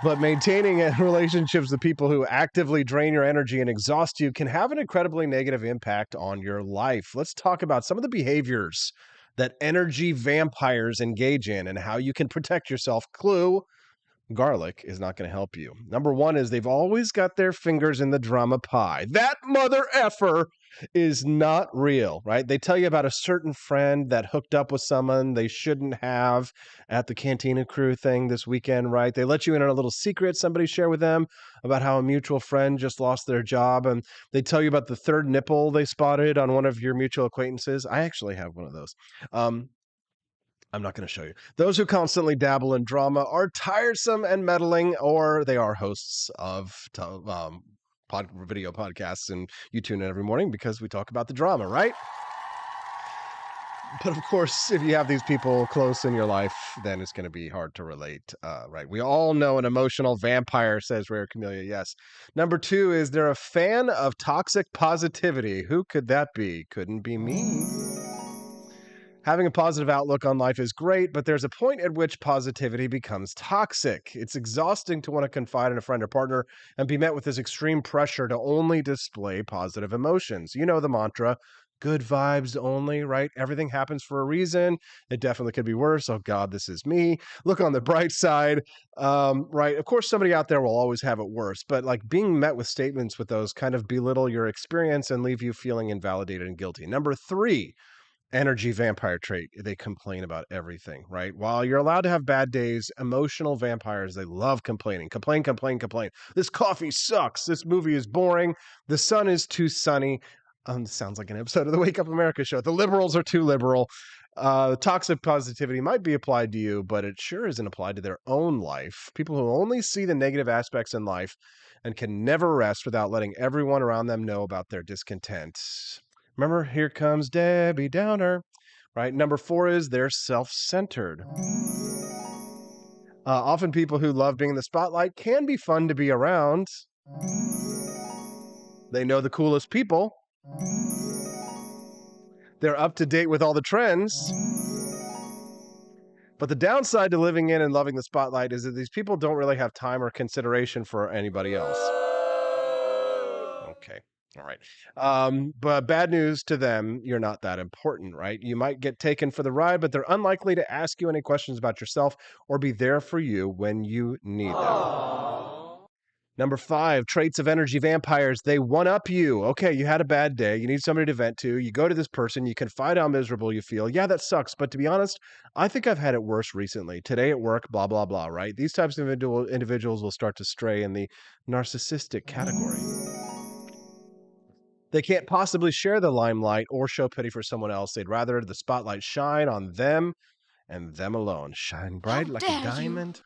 But maintaining relationships with people who actively drain your energy and exhaust you can have an incredibly negative impact on your life. Let's talk about some of the behaviors that energy vampires engage in and how you can protect yourself. Clue: garlic is not going to help you. Number one is they've always got their fingers in the drama pie. That mother effer is not real, right? They tell you about a certain friend that hooked up with someone they shouldn't have at the Cantina crew thing this weekend, right? They let you in on a little secret somebody shared with them about how a mutual friend just lost their job. And they tell you about the third nipple they spotted on one of your mutual acquaintances. I actually have one of those. I'm not going to show you. Those who constantly dabble in drama are tiresome and meddling, or they are hosts of video podcasts, and you tune in every morning because we talk about the drama, right? But of course, if you have these people close in your life, then it's going to be hard to relate, right? We all know an emotional vampire, says Rare Camellia. Yes. Number two is they're a fan of toxic positivity. Who could that be? Couldn't be me. Having a positive outlook on life is great, but there's a point at which positivity becomes toxic. It's exhausting to want to confide in a friend or partner and be met with this extreme pressure to only display positive emotions. You know the mantra, good vibes only, right? Everything happens for a reason. It definitely could be worse. Oh God, this is me. Look on the bright side, right? Of course, somebody out there will always have it worse, but like being met with statements with those kind of belittle your experience and leave you feeling invalidated and guilty. Number three, energy vampire trait. They complain about everything, right? While you're allowed to have bad days, emotional vampires, they love complaining. Complain. This coffee sucks. This movie is boring. The sun is too sunny. Sounds like an episode of the Wake Up America show. The liberals are too liberal. Toxic positivity might be applied to you, but it sure isn't applied to their own life. People who only see the negative aspects in life and can never rest without letting everyone around them know about their discontent. Remember, here comes Debbie Downer, right? Number 4 is they're self-centered. Often people who love being in the spotlight can be fun to be around. They know the coolest people. They're up to date with all the trends. But the downside to living in and loving the spotlight is that these people don't really have time or consideration for anybody else. Okay. All right. But bad news to them, you're not that important, right? You might get taken for the ride, but they're unlikely to ask you any questions about yourself or be there for you when you need them. Number 5, traits of energy vampires. They one-up you. Okay, you had a bad day. You need somebody to vent to. You go to this person. You confide how miserable you feel. Yeah, that sucks. But to be honest, I think I've had it worse recently. Today at work, blah, blah, blah, right? These types of individuals will start to stray in the narcissistic category. They can't possibly share the limelight or show pity for someone else. They'd rather the spotlight shine on them and them alone. Shine bright like a diamond.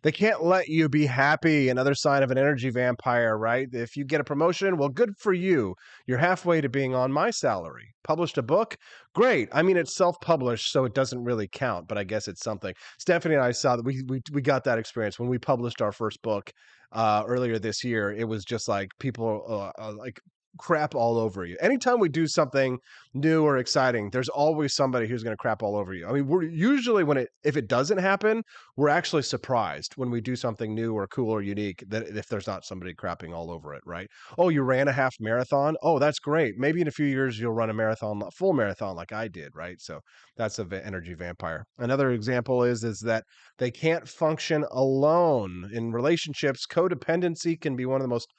They can't let you be happy. Another sign of an energy vampire, right? If you get a promotion, well, good for you. You're halfway to being on my salary. Published a book? Great. I mean, it's self-published, so it doesn't really count, but I guess it's something. Stephanie and I saw that we got that experience when we published our first book earlier this year. It was just like people like crap all over you. Anytime we do something new or exciting, there's always somebody who's going to crap all over you. I mean, we're usually if it doesn't happen, we're actually surprised when we do something new or cool or unique that if there's not somebody crapping all over it, right? Oh, you ran a half marathon? Oh, that's great. Maybe in a few years you'll run a full marathon like I did, right? So that's an energy vampire. Another example is that they can't function alone. In relationships, codependency can be one of the most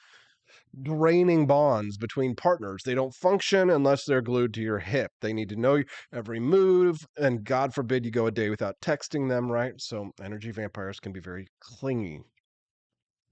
draining bonds between partners. They don't function unless they're glued to your hip. They need to know your every move, and God forbid you go a day without texting them, right? So energy vampires can be very clingy.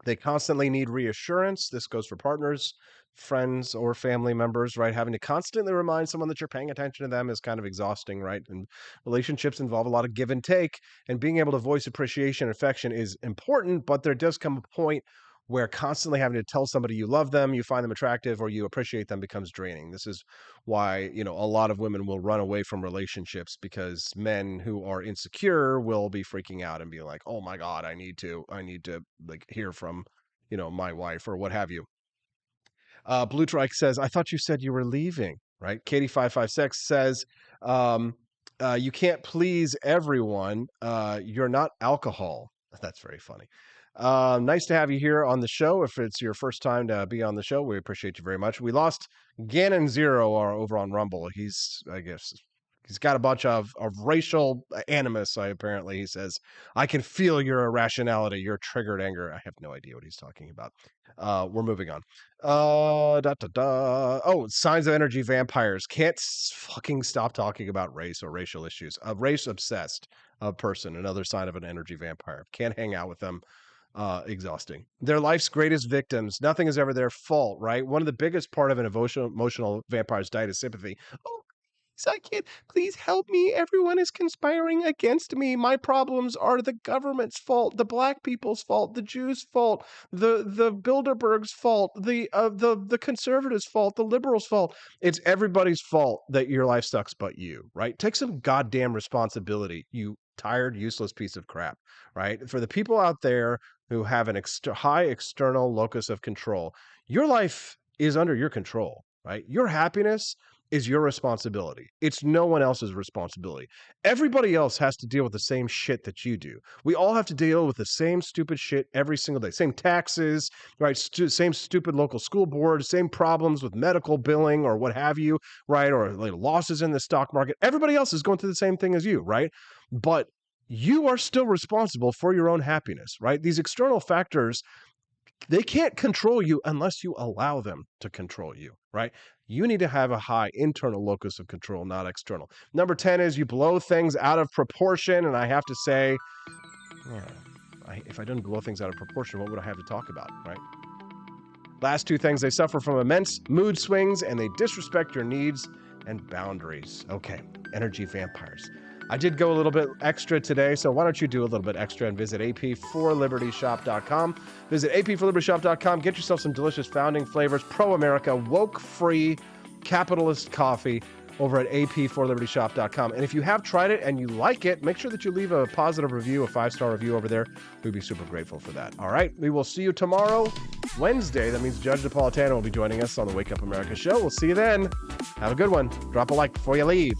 They constantly need reassurance. This goes for partners, friends, or family members, right? Having to constantly remind someone that you're paying attention to them is kind of exhausting, right? And relationships involve a lot of give and take, and being able to voice appreciation and affection is important, but there does come a point where constantly having to tell somebody you love them, you find them attractive, or you appreciate them becomes draining. This is why, a lot of women will run away from relationships because men who are insecure will be freaking out and be like, oh my God, I need to like hear from, my wife or what have you. Blue Trike says, I thought you said you were leaving, right? Katie556 says, you can't please everyone. You're not alcohol. That's very funny. Nice to have you here on the show. If it's your first time to be on the show, we appreciate you very much. We lost Ganon Zero over on Rumble. He's got a bunch of racial animus, apparently. He says, I can feel your irrationality, your triggered anger. I have no idea what he's talking about. We're moving on. Oh, signs of energy vampires. Can't fucking stop talking about race or racial issues. A race-obsessed person, another sign of an energy vampire. Can't hang out with them. Exhausting. Their life's greatest victims. Nothing is ever their fault, right? One of the biggest part of an emotional vampire's diet is sympathy. Oh, I can't. Please help me. Everyone is conspiring against me. My problems are the government's fault, the black people's fault, the Jews' fault, the Bilderberg's fault, the conservatives' fault, the liberals' fault. It's everybody's fault that your life sucks but you, right? Take some goddamn responsibility, you tired, useless piece of crap, right? For the people out there who have an high external locus of control, your life is under your control, right? Your happiness is your responsibility. It's no one else's responsibility. Everybody else has to deal with the same shit that you do. We all have to deal with the same stupid shit every single day. Same taxes, right? Same stupid local school board, same problems with medical billing or what have you, right? Or like losses in the stock market. Everybody else is going through the same thing as you, right? But you are still responsible for your own happiness, right? These external factors, they can't control you unless you allow them to control you, right? You need to have a high internal locus of control, not external. Number 10 is you blow things out of proportion. And I have to say, if I didn't blow things out of proportion, what would I have to talk about, right? Last two things, they suffer from immense mood swings and they disrespect your needs and boundaries. Okay, energy vampires. I did go a little bit extra today, so why don't you do a little bit extra and visit ap4libertyshop.com. Visit ap4libertyshop.com. Get yourself some delicious founding flavors, pro-America, woke-free, capitalist coffee over at ap4libertyshop.com. And if you have tried it and you like it, make sure that you leave a positive review, a 5-star review over there. We'd be super grateful for that. All right, we will see you tomorrow, Wednesday. That means Judge Napolitano will be joining us on the Wake Up America show. We'll see you then. Have a good one. Drop a like before you leave.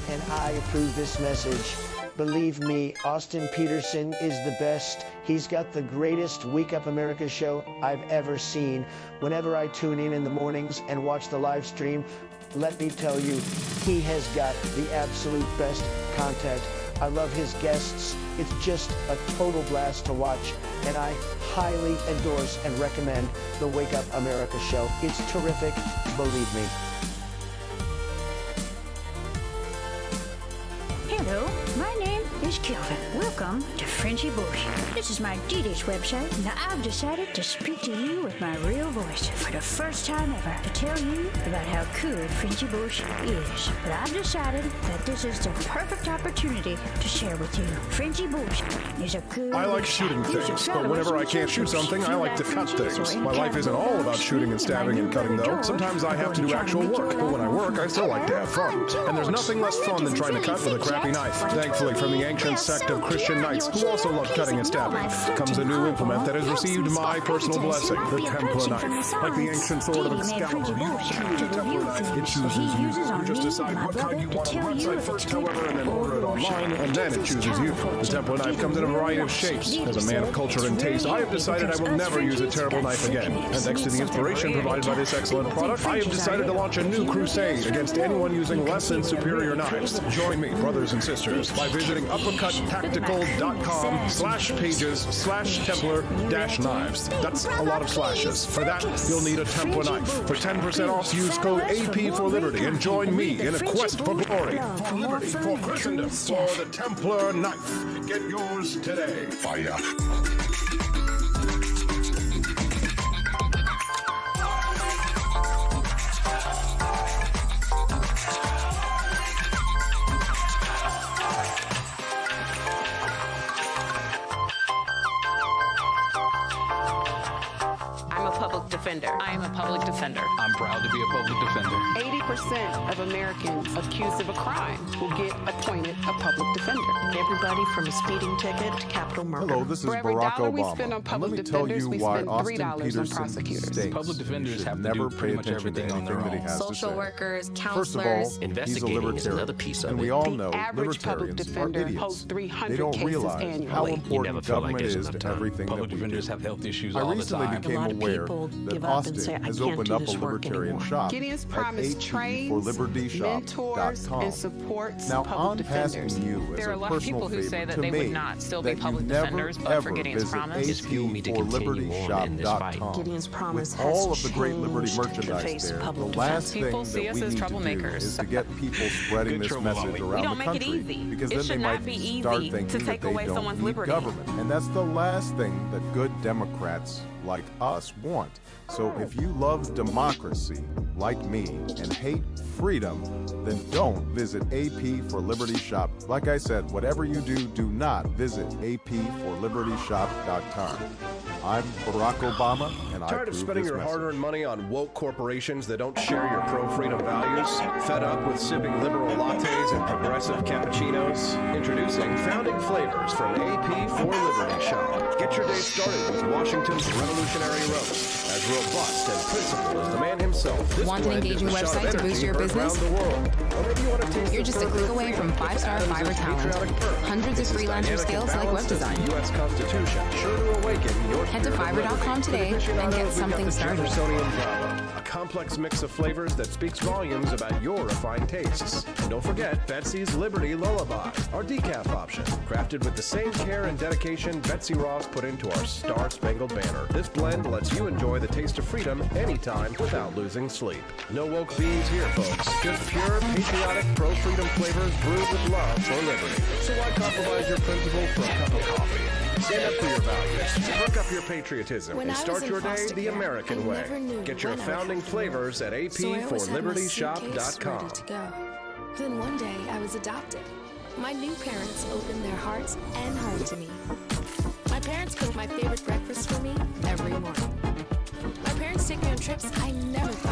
And I approve this message. Believe me, Austin Peterson is the best. He's got the greatest Wake Up America show I've ever seen. Whenever I tune in the mornings and watch the live stream, let me tell you, he has got the absolute best content. I love his guests. It's just a total blast to watch, and I highly endorse and recommend the Wake Up America show. It's terrific, believe me. Hello, my name is Kelvin. Welcome to Frenchy Bush. This is my DD's website. Now I've decided to speak to you with my real voice for the first time ever to tell you about how cool Frenchy Bush is. But I've decided that this is the perfect opportunity to share with you. Frenchy Bush is a cool I like shooting things, but whenever I can't shoot something, I like to cut things. My life isn't all about shooting and stabbing and cutting, though. Sometimes I have to do actual work, but when I work, I still like to have fun. And there's nothing less fun than trying to cut with a crappy knife. Thankfully, from the ancient sect of Christian knights, who also love cutting and stabbing, comes a new implement that has received my personal blessing, the Templar knife. Like the ancient sword of Excalibur, you choose a Templar knife. It chooses you. You just decide what kind you want on the website first, however, and then order it online, and then it chooses you. The Templar knife comes in a variety of shapes. As a man of culture and taste, I have decided I will never use a terrible knife again. And thanks to the inspiration provided by this excellent product, I have decided to launch a new crusade against anyone using less than superior knives. Join me, brothers and sisters, by visiting uppercuttactical.com/pages/Templar-knives. That's a lot of slashes. For that, you'll need a Templar knife. For 10% off, use code AP4Liberty and join me in a quest for glory, for liberty, for Christendom, for the Templar knife. Get yours today. Fire. Defender. I am a public defender. I'm proud to be a public defender. 80% of Americans accused of a crime will get appointed a public defender. Everybody from a speeding ticket to capital murder. Hello, this is For every Barack dollar Obama. we spend on public and let me tell defenders, you we why spend Austin $3 on Peterson prosecutors. stinks. Public defenders You have should to never do pay pretty much attention to everything on anything their that he own. has to Social say. workers, First of counselors. all, he's a Investigating is libertarian, another piece of and it. we all The know average public libertarians are defender hosts idiots. 300 They don't cases realize how annually. You never important feel like government there's is enough to time. everything Public that we defenders do. have health issues I all the recently time. became A lot of aware people that give up and Austin say, "I has can't opened do up a this work libertarian anymore." shop Gideon's at Promise trains, mentors, ap4libertyshop.com. and supports Now, public I'm defenders. asking you as There are a a lot of personal people who favor say that to they would me not still be that public you never, defenders, but ever for Gideon's visit Promise. Just fuel me to continue on in this fight. Gideon's Promise With has all of the great Liberty changed the merchandise face of there, the public last People thing see that us we as need to do troublemakers. is to get people spreading Good this trouble, message Ollie. around We don't the make it country easy. because It then they should not might be easy start to thinking take that they away don't someone's need liberty. government. And that's the last thing that good Democrats like us want. So if you love democracy like me and hate freedom, then don't visit AP4Liberty Shop. Like I said, whatever you do, do not visit AP4libertyshop.com. I'm Barack Obama, and I Tired of spending your hard-earned money on woke corporations that don't share your pro-freedom values? Fed up with sipping liberal lattes and progressive cappuccinos? Introducing Founding Flavors from AP4Liberty Shop. Get your day started with Washington's Revolutionary Roast. As robust and principled as the man himself, this Want an blend is engaging the shot of website to energy boost your heard business? around the world. Or maybe you want to taste You're the just a fervor click of away from freedom. 5-star Adams' Fiverr talent. patriotic perk. Hundreds of This is freelancer dynamic skills and like web balanced as design. the U.S. Constitution, sure to awaken your Head to spirit of fiverr.com liberty. today For the and get aficionados, we've got something the started. Jeffersonian Java, a complex mix of flavors that speaks volumes about your refined tastes. And don't forget Betsy's Liberty Lullaby, our decaf option, crafted with the same care and dedication Betsy Ross put into our Star-Spangled Banner. This blend lets you enjoy the taste of freedom anytime without losing sleep. No woke beans here, folks. Just pure, patriotic, pro-freedom flavors brewed with love for liberty. So why compromise your principles for a cup of coffee? Stand up for your values, perk up your patriotism, and start your day the American way. Get your founding flavors at apforlibertyshop.com. Then one day, I was adopted. My new parents opened their hearts and home to me. My parents cook my favorite breakfast for me every morning. My parents take me on trips I never thought